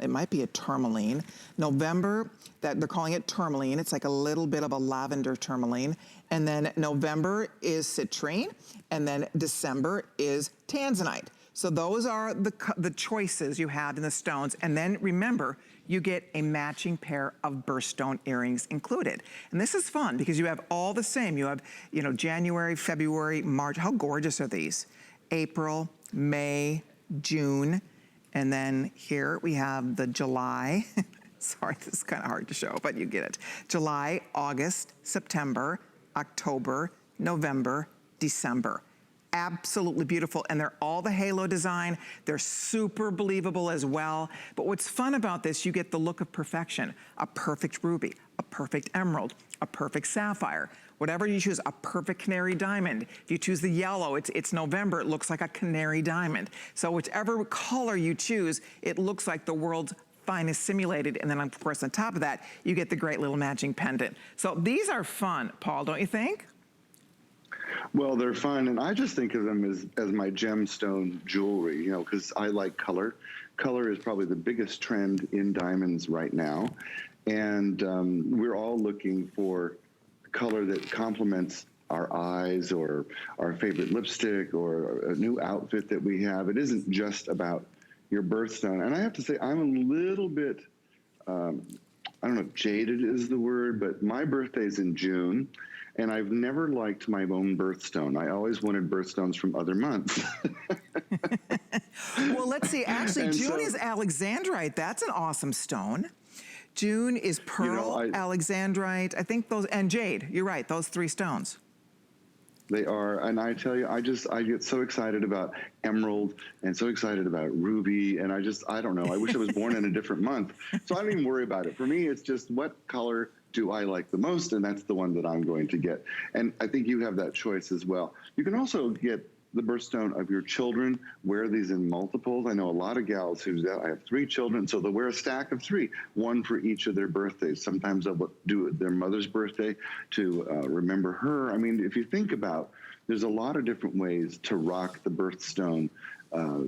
Speaker 1: it might be a tourmaline. November, they're calling it tourmaline. It's like a little bit of a lavender tourmaline. And then November is citrine. And then December is tanzanite. So those are the choices you have in the stones. And then remember, you get a matching pair of birthstone earrings included. And this is fun because you have all the same. You have, you know, January, February, March. How gorgeous are these? April, May, June. And then here we have the July. Sorry, this is kind of hard to show, but you get it. July, August, September, October, November, December. Absolutely beautiful, and they're all the halo design. They're super believable as well. But what's fun about this, you get the look of perfection. A perfect ruby, a perfect emerald, a perfect sapphire. Whatever you choose, a perfect canary diamond. If you choose the yellow, it's November, it looks like a canary diamond. So whichever color you choose, it looks like the world's finest simulated. And then of course on top of that, you get the great little matching pendant. So these are fun, Paul, don't you think?
Speaker 2: Well, they're fun, and I just think of them as my gemstone jewelry, you know, because I like color. Color is probably the biggest trend in diamonds right now, and we're all looking for color that complements our eyes or our favorite lipstick or a new outfit that we have. It isn't just about your birthstone. And I have to say, I'm a little bit, I don't know if jaded is the word, but my birthday's in June. And I've never liked my own birthstone. I always wanted birthstones from other months.
Speaker 1: Well, let's see. Actually, June is alexandrite. That's an awesome stone. June is pearl, alexandrite. I think those, and jade. You're right. Those three stones.
Speaker 2: They are, and I tell you, I get so excited about emerald and so excited about ruby, and I don't know. I wish I was born in a different month. So I don't even worry about it. For me, it's just what color do I like the most, and that's the one that I'm going to get. And I think you have that choice as well. You can also get the birthstone of your children, wear these in multiples. I know a lot of gals who I have 3 children, so they'll wear a stack of 3, one for each of their birthdays. Sometimes they'll do their mother's birthday to remember her. I mean, if you think about, there's a lot of different ways to rock the birthstone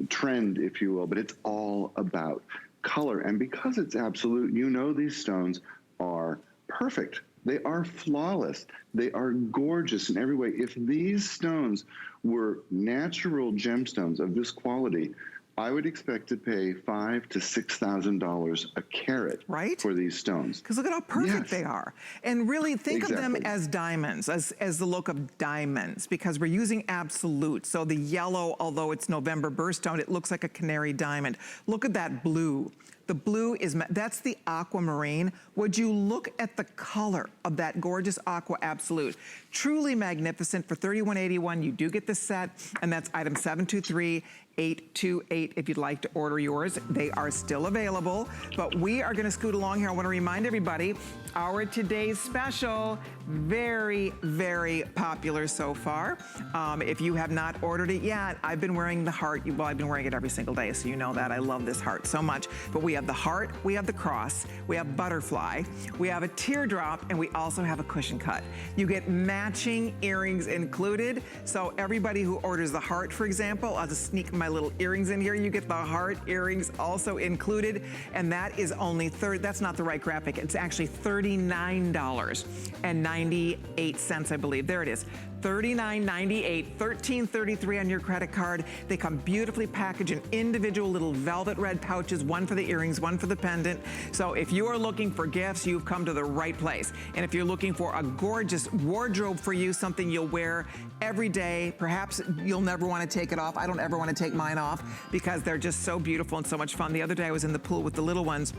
Speaker 2: trend, if you will, but it's all about color. And because it's absolute, you know these stones are perfect. They are flawless. They are gorgeous in every way. If these stones were natural gemstones of this quality, I would expect to pay $5,000 to $6,000 a carat for these stones.
Speaker 1: Because look at how perfect they are. And really think of them as diamonds, as the look of diamonds, because we're using absolute. So the yellow, although it's November birthstone, it looks like a canary diamond. Look at that blue. The blue is, that's the aquamarine. Would you look at the color of that gorgeous aqua absolute? Truly magnificent. For $31.81, you do get the set, and that's item 723828 if you'd like to order yours. They are still available, but we are gonna scoot along here. I wanna remind everybody, our today's special, very, very popular so far. If you have not ordered it yet, I've been wearing the heart. Well, I've been wearing it every single day, so you know that. I love this heart so much. But we have the heart, we have the cross, we have butterfly, we have a teardrop, and we also have a cushion cut. You get matching earrings included. So everybody who orders the heart, for example, I'll just sneak my little earrings in here. You get the heart earrings also included. And that is only that's not the right graphic. It's actually $39.98, I believe. There it is. $39.98, $13.33 on your credit card. They come beautifully packaged in individual little velvet red pouches, one for the earrings, one for the pendant. So if you are looking for gifts, you've come to the right place. And if you're looking for a gorgeous wardrobe for you, something you'll wear every day, perhaps you'll never want to take it off. I don't ever want to take mine off because they're just so beautiful and so much fun. The other day I was in the pool with the little ones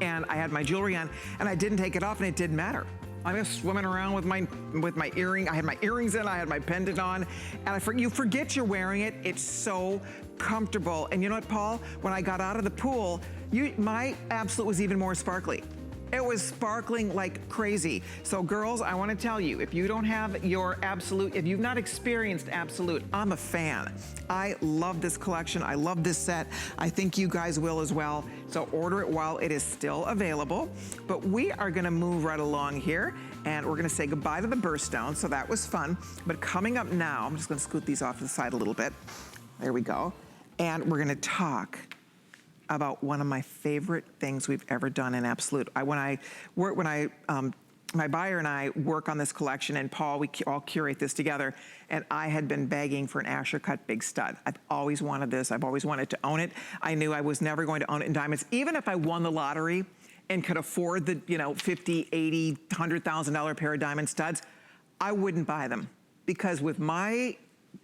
Speaker 1: and I had my jewelry on and I didn't take it off and it didn't matter. I'm just swimming around with my earring. I had my earrings in, I had my pendant on, and you forget you're wearing it. It's so comfortable. And you know what, Paul? When I got out of the pool, my Absolute was even more sparkly. It was sparkling like crazy. So girls, I want to tell you, if you don't have your Absolute, if you've not experienced Absolute, I'm a fan. I love this collection. I love this set. I think you guys will as well. So order it while it is still available. But we are going to move right along here and we're going to say goodbye to the birthstone. So that was fun. But coming up now, I'm just going to scoot these off to the side a little bit. There we go. And we're going to talk about one of my favorite things we've ever done in Absolute. My buyer and I work on this collection, and Paul, we all curate this together, and I had been begging for an Asher cut big stud. I've always wanted this. I've always wanted to own it. I knew I was never going to own it in diamonds. Even if I won the lottery and could afford the, $50,000, $80,000, $100,000 pair of diamond studs, I wouldn't buy them. Because with my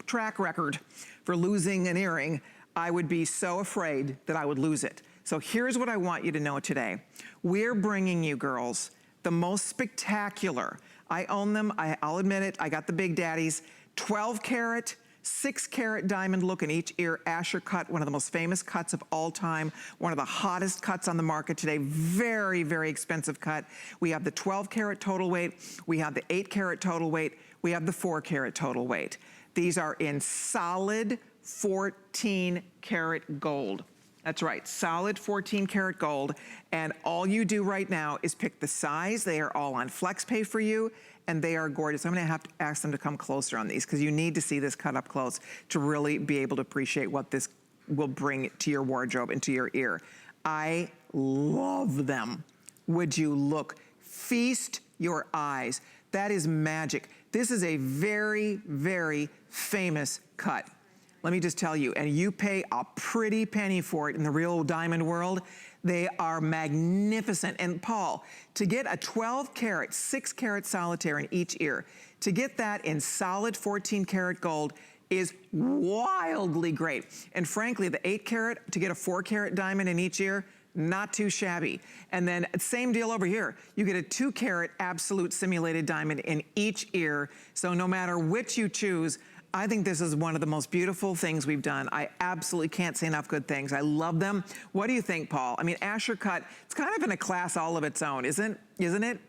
Speaker 1: track record for losing an earring, I would be so afraid that I would lose it. So here's what I want you to know today. We're bringing you, girls, the most spectacular. I own them, I'll admit it, I got the big daddies. 12 karat, 6 karat diamond look in each ear, Asher cut, one of the most famous cuts of all time, one of the hottest cuts on the market today, very, very expensive cut. We have the 12 karat total weight, we have the 8 karat total weight, we have the 4 karat total weight. These are in solid 14 karat gold. That's right, solid 14 karat gold. And all you do right now is pick the size. They are all on FlexPay for you, and they are gorgeous. I'm gonna have to ask them to come closer on these because you need to see this cut up close to really be able to appreciate what this will bring to your wardrobe and to your ear. I love them. Would you look? Feast your eyes. That is magic. This is a very, very famous cut. Let me just tell you, and you pay a pretty penny for it in the real diamond world. They are magnificent. And Paul, to get a 12 karat, 6 karat solitaire in each ear, to get that in solid 14 karat gold is wildly great. And frankly, the 8 karat, to get a 4 karat diamond in each ear, not too shabby. And then same deal over here. You get a 2 karat Absolute simulated diamond in each ear. So no matter which you choose, I think this is one of the most beautiful things we've done. I absolutely can't say enough good things. I love them. What do you think, Paul? I mean, Asher cut, it's kind of in a class all of its own, isn't it?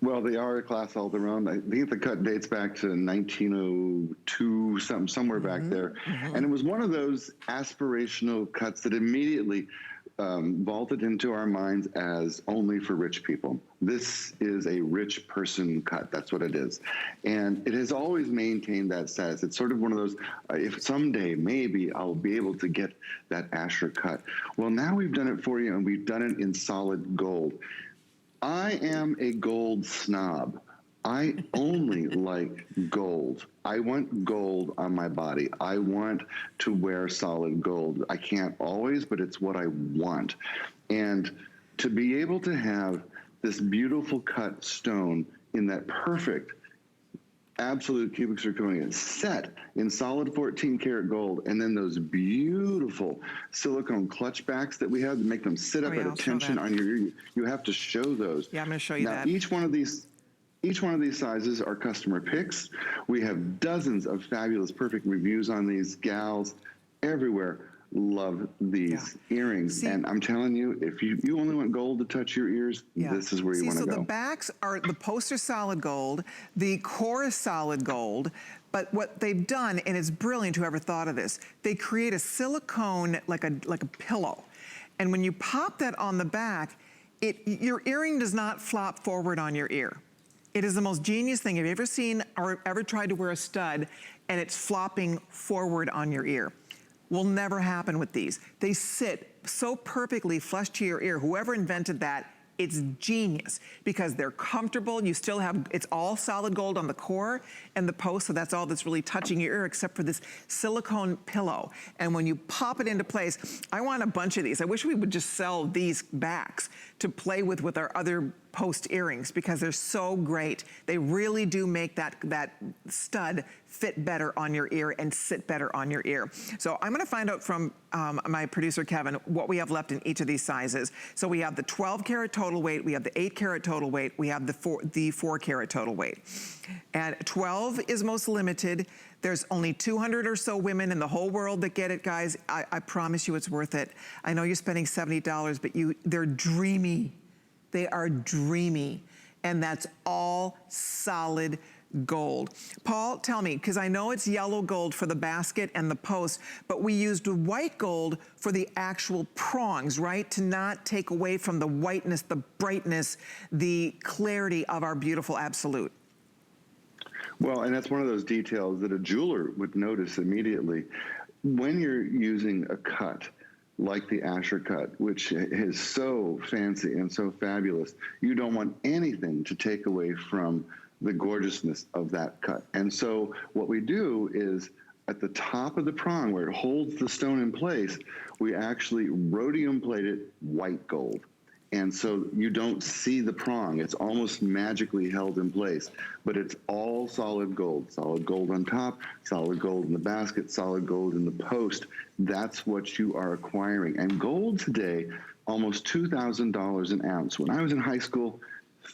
Speaker 2: Well, they are a class all their own. I think the cut dates back to 1902, somewhere back there. And it was one of those aspirational cuts that immediately vaulted into our minds as only for rich people. This is a rich person cut. That's what it is. And it has always maintained that status. It's sort of one of those, if someday maybe I'll be able to get that Asher cut. Well, now we've done it for you, and we've done it in solid gold. I am a gold snob. I only like gold. I want gold on my body. I want to wear solid gold. I can't always, but it's what I want. And to be able to have this beautiful cut stone in that perfect Absolute cubic zirconia set in solid 14 karat gold, and then those beautiful silicone clutch backs that we have to make them sit up at attention on your ear. You have to show those.
Speaker 1: Yeah, I'm gonna show you
Speaker 2: now,
Speaker 1: that.
Speaker 2: Each one of these sizes are customer picks. We have dozens of fabulous, perfect reviews on these. Gals everywhere love these earrings. And I'm telling you, if you only want gold to touch your ears, this is where you want to go.
Speaker 1: So the backs are, the poster solid gold, the core is solid gold, but what they've done, and it's brilliant whoever thought of this, they create a silicone, like a pillow. And when you pop that on the back, your earring does not flop forward on your ear. It is the most genius thing. Have you ever seen or ever tried to wear a stud and it's flopping forward on your ear? Will never happen with these. They sit so perfectly flush to your ear. Whoever invented that, It's genius because they're comfortable. You still have, it's all solid gold on the core and the post, so that's all that's really touching your ear except for this silicone pillow. And when you pop it into place, I want a bunch of these. I wish we would just sell these backs to play with our other post earrings because they're so great. They really do make that stud fit better on your ear and sit better on your ear. So I'm gonna find out from my producer, Kevin, what we have left in each of these sizes. So we have the 12 karat total weight, we have the 8 karat total weight, we have the 4 karat total weight. And 12 is most limited. There's only 200 or so women in the whole world that get it, guys. I promise you it's worth it. I know you're spending $70, but they're dreamy. They are dreamy, and that's all solid gold. Paul, tell me, because I know it's yellow gold for the basket and the post, but we used white gold for the actual prongs, right? To not take away from the whiteness, the brightness, the clarity of our beautiful Absolute.
Speaker 2: Well, and that's one of those details that a jeweler would notice immediately. When you're using a cut, like the Asher cut, which is so fancy and so fabulous, you don't want anything to take away from the gorgeousness of that cut. And so what we do is at the top of the prong where it holds the stone in place, we actually rhodium plate it white gold. And so you don't see the prong. It's almost magically held in place, but it's all solid gold on top, solid gold in the basket, solid gold in the post. That's what you are acquiring. And gold today, almost $2,000 an ounce. When I was in high school,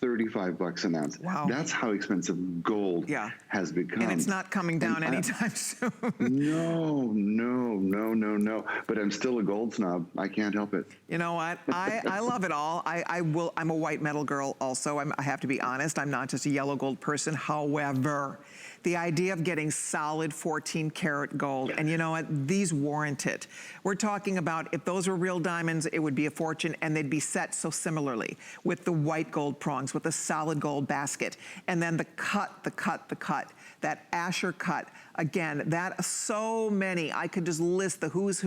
Speaker 2: 35 bucks an ounce.
Speaker 1: Wow.
Speaker 2: That's how expensive gold has become.
Speaker 1: And it's not coming down anytime soon.
Speaker 2: No. But I'm still a gold snob. I can't help it.
Speaker 1: You know what? I love it all. I'm a white metal girl also. I have to be honest. I'm not just a yellow gold person. However, the idea of getting solid 14 karat gold, and you know what? These warrant it. We're talking about if those were real diamonds, it would be a fortune, and they'd be set so similarly with the white gold prongs, with the solid gold basket, and then the cut, that Asher cut. Again, that so many, I could just list the who's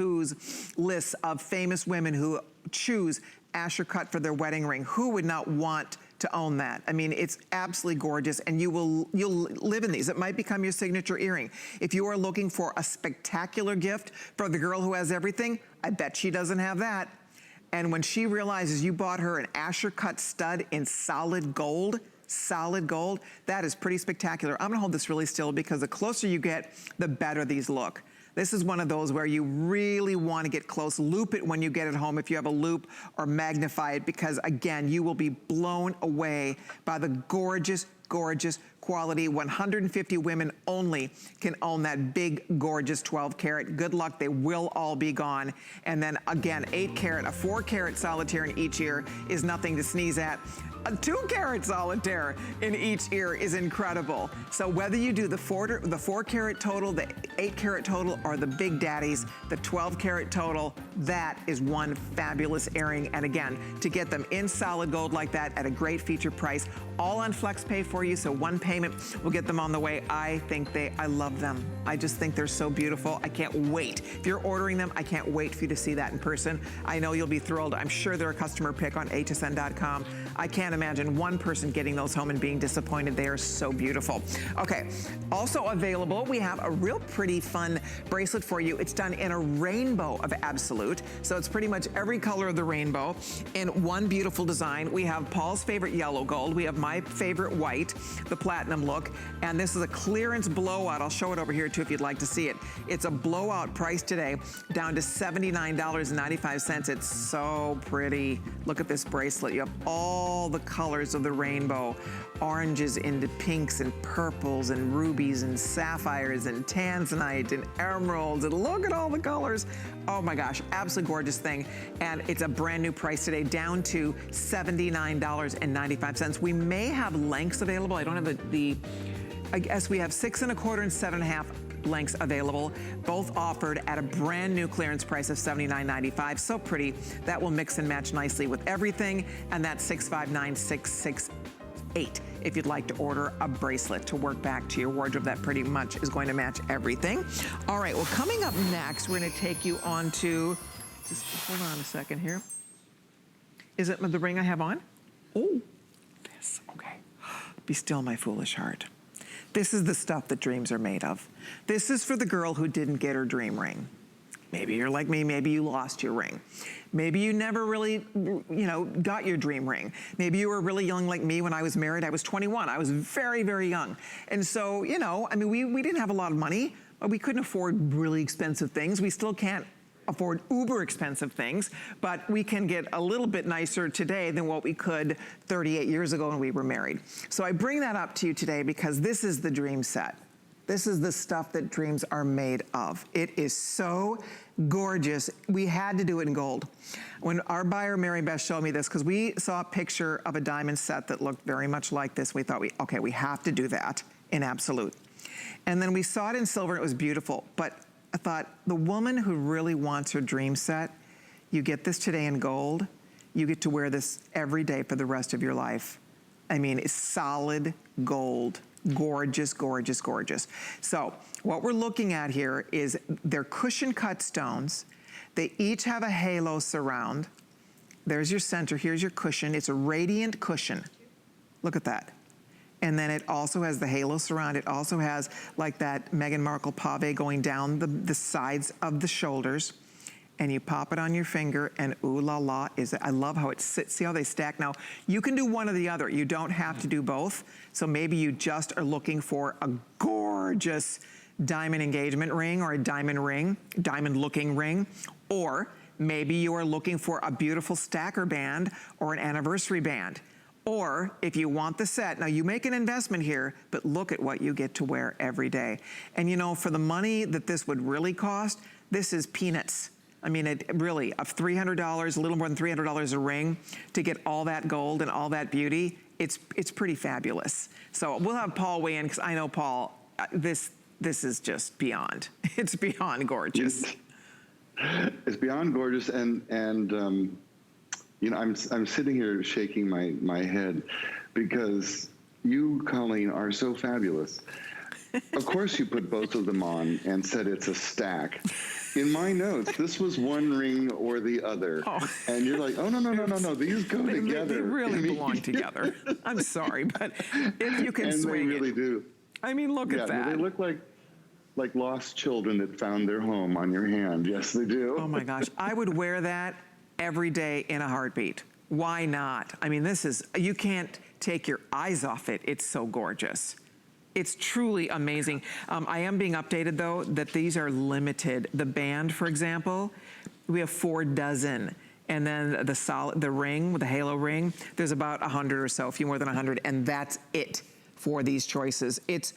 Speaker 1: list of famous women who choose Asher cut for their wedding ring. Who would not want to own that? I mean, it's absolutely gorgeous, and you'll live in these. It might become your signature earring. If you are looking for a spectacular gift for the girl who has everything, I bet she doesn't have that. And when she realizes you bought her an Asher cut stud in solid gold, that is pretty spectacular. I'm gonna hold this really still because the closer you get, the better these look. This is one of those where you really want to get close. Loop it when you get it home if you have a loop, or magnify it, because again, you will be blown away by the gorgeous, gorgeous quality. 150 women only can own that big, gorgeous 12 karat. Good luck, they will all be gone. And then again, 8 karat, a 4 karat solitaire in each ear is nothing to sneeze at. A 2 karat solitaire in each ear is incredible. So whether you do the 4 karat total, the 8 karat total, or the big daddies, the 12 karat total, that is one fabulous earring. And again, to get them in solid gold like that at a great feature price, all on flex pay for you, so one payment will get them on the way. I love them. I just think they're so beautiful. I can't wait. If you're ordering them, I can't wait for you to see that in person. I know you'll be thrilled. I'm sure they're a customer pick on hsn.com. I can't imagine one person getting those home and being disappointed. They are so beautiful. Okay, also available, we have a real pretty fun bracelet for you. It's done in a rainbow of Absolute. So it's pretty much every color of the rainbow in one beautiful design. We have Paul's favorite yellow gold. We have my favorite white, the platinum look. And this is a clearance blowout. I'll show it over here too if you'd like to see it. It's a blowout price today, down to $79.95. It's so pretty. Look at this bracelet. You have all the colors of the rainbow, oranges into pinks and purples and rubies and sapphires and tanzanite and emeralds, and look at all the colors. Oh my gosh, absolutely gorgeous thing. And it's a brand new price today, down to $79.95. We may have lengths available. I don't have I guess we have 6 1/4 and 7 1/2 lengths available, both offered at a brand new clearance price of $79.95. So pretty. That will mix and match nicely with everything, and that's $659,668 if you'd like to order a bracelet to work back to your wardrobe. That pretty much is going to match everything. All right, well, coming up next, we're going to take you on to, just hold on a second here. Is it the ring I have on? Oh, this, okay. Be still, my foolish heart. This is the stuff that dreams are made of. This is for the girl who didn't get her dream ring. Maybe you're like me, maybe you lost your ring. Maybe you never really, got your dream ring. Maybe you were really young like me when I was married. I was 21, I was very, very young. And so, we didn't have a lot of money. We couldn't afford really expensive things. We still can't afford uber expensive things, but we can get a little bit nicer today than what we could 38 years ago when we were married. So I bring that up to you today because this is the dream set. This is the stuff that dreams are made of. It is so gorgeous. We had to do it in gold. When our buyer, Mary Beth, showed me this, because we saw a picture of a diamond set that looked very much like this, we thought, okay, we have to do that in absolute. And then we saw it in silver, and it was beautiful. But I thought, the woman who really wants her dream set, you get this today in gold, you get to wear this every day for the rest of your life. I mean, it's solid gold. Gorgeous, gorgeous, gorgeous. So what we're looking at here is they're cushion cut stones. They each have a halo surround. There's your center, here's your cushion. It's a radiant cushion. Look at that. And then it also has the halo surround. It also has like that Meghan Markle pave going down the sides of the shoulders. And you pop it on your finger, and ooh la la, I love how it sits. See how they stack? Now, you can do one or the other. You don't have to do both. So maybe you just are looking for a gorgeous diamond engagement ring or a diamond looking ring. Or maybe you are looking for a beautiful stacker band or an anniversary band. Or if you want the set, now you make an investment here, but look at what you get to wear every day. And for the money that this would really cost, this is peanuts. I mean, it really, of $300, a little more than $300 a ring to get all that gold and all that beauty, it's pretty fabulous. So we'll have Paul weigh in, because I know, Paul, this is just beyond. It's beyond gorgeous.
Speaker 2: It's beyond gorgeous, and I'm sitting here shaking my head because you, Colleen, are so fabulous. Of course you put both of them on and said it's a stack. In my notes, this was one ring or the other. Oh. And you're like, oh, no, these go together.
Speaker 1: They really belong together. I'm sorry, but if you can swing it.
Speaker 2: And they really do.
Speaker 1: I mean, look at that.
Speaker 2: They look like lost children that found their home on your hand. Yes, they do.
Speaker 1: Oh my gosh, I would wear that every day in a heartbeat. Why not? I mean, you can't take your eyes off it. It's so gorgeous. It's truly amazing. I am being updated, though, that these are limited. The band, for example, we have 4 dozen. And then the ring, the halo ring, there's about 100 or so, a few more than 100, and that's it for these choices. It's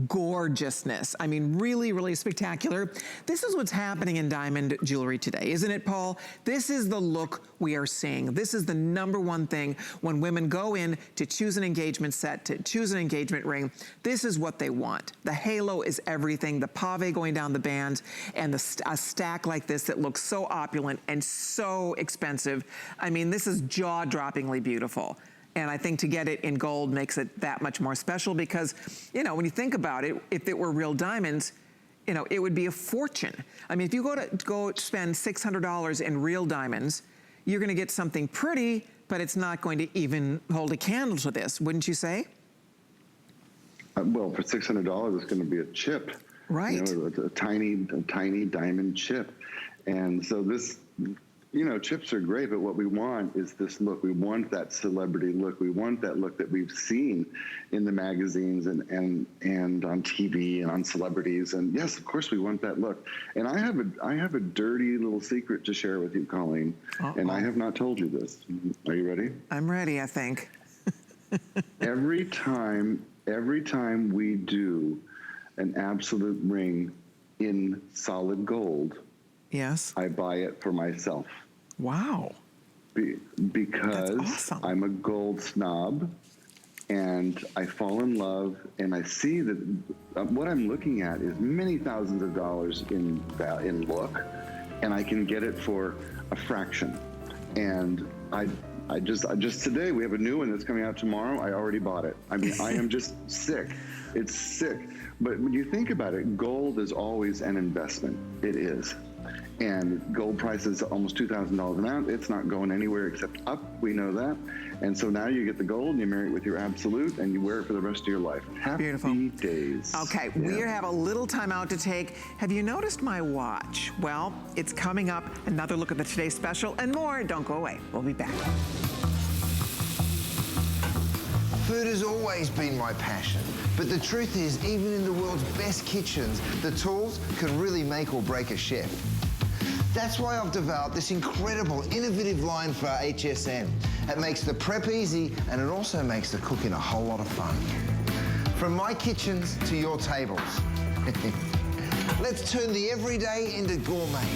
Speaker 1: gorgeousness. I mean, really, really spectacular. This is what's happening in diamond jewelry today, isn't it, Paul? This is the look we are seeing. This is the #1 thing when women go in to choose an engagement set, to choose an engagement ring. This is what they want. The halo is everything, the pave going down the bands, and a stack like this that looks so opulent and so expensive. I mean, this is jaw-droppingly beautiful. And I think to get it in gold makes it that much more special because, when you think about it, if it were real diamonds, it would be a fortune. I mean, if you go spend $600 in real diamonds, you're gonna get something pretty, but it's not going to even hold a candle to this, wouldn't you say?
Speaker 2: Well, for $600, it's gonna be a chip.
Speaker 1: Right.
Speaker 2: A tiny diamond chip. And so this, chips are great, but what we want is this look. We want that celebrity look. We want that look that we've seen in the magazines and on TV and on celebrities. And yes, of course, we want that look. And I have a dirty little secret to share with you, Colleen. And I have not told you this. Are you ready?
Speaker 1: I'm ready, I think.
Speaker 2: Every time we do an absolute ring in solid gold,
Speaker 1: yes,
Speaker 2: I buy it for myself.
Speaker 1: Wow.
Speaker 2: Because
Speaker 1: that's awesome.
Speaker 2: I'm a gold snob and I fall in love and I see that what I'm looking at is many thousands of dollars in look, and I can get it for a fraction. And I just today, we have a new one that's coming out tomorrow. I already bought it. I mean, I am just sick. It's sick. But when you think about it, gold is always an investment. It is. and gold prices almost $2,000 an ounce. It's not going anywhere except up. We know that. And so now you get the gold and you marry it with your absolute and you wear it for the rest of your life. Happy
Speaker 1: Beautiful.
Speaker 2: days.
Speaker 1: Okay, we have a little time out to take. Have you noticed my watch? Well, it's coming up. Another look at the Today Special and more. Don't go away. We'll be back.
Speaker 6: Food has always been my passion, but the truth is, even in the world's best kitchens, the tools can really make or break a chef. That's why I've developed this incredible, innovative line for HSN. It makes the prep easy, and it also makes the cooking a whole lot of fun. From my kitchens to your tables. Let's turn the everyday into gourmet.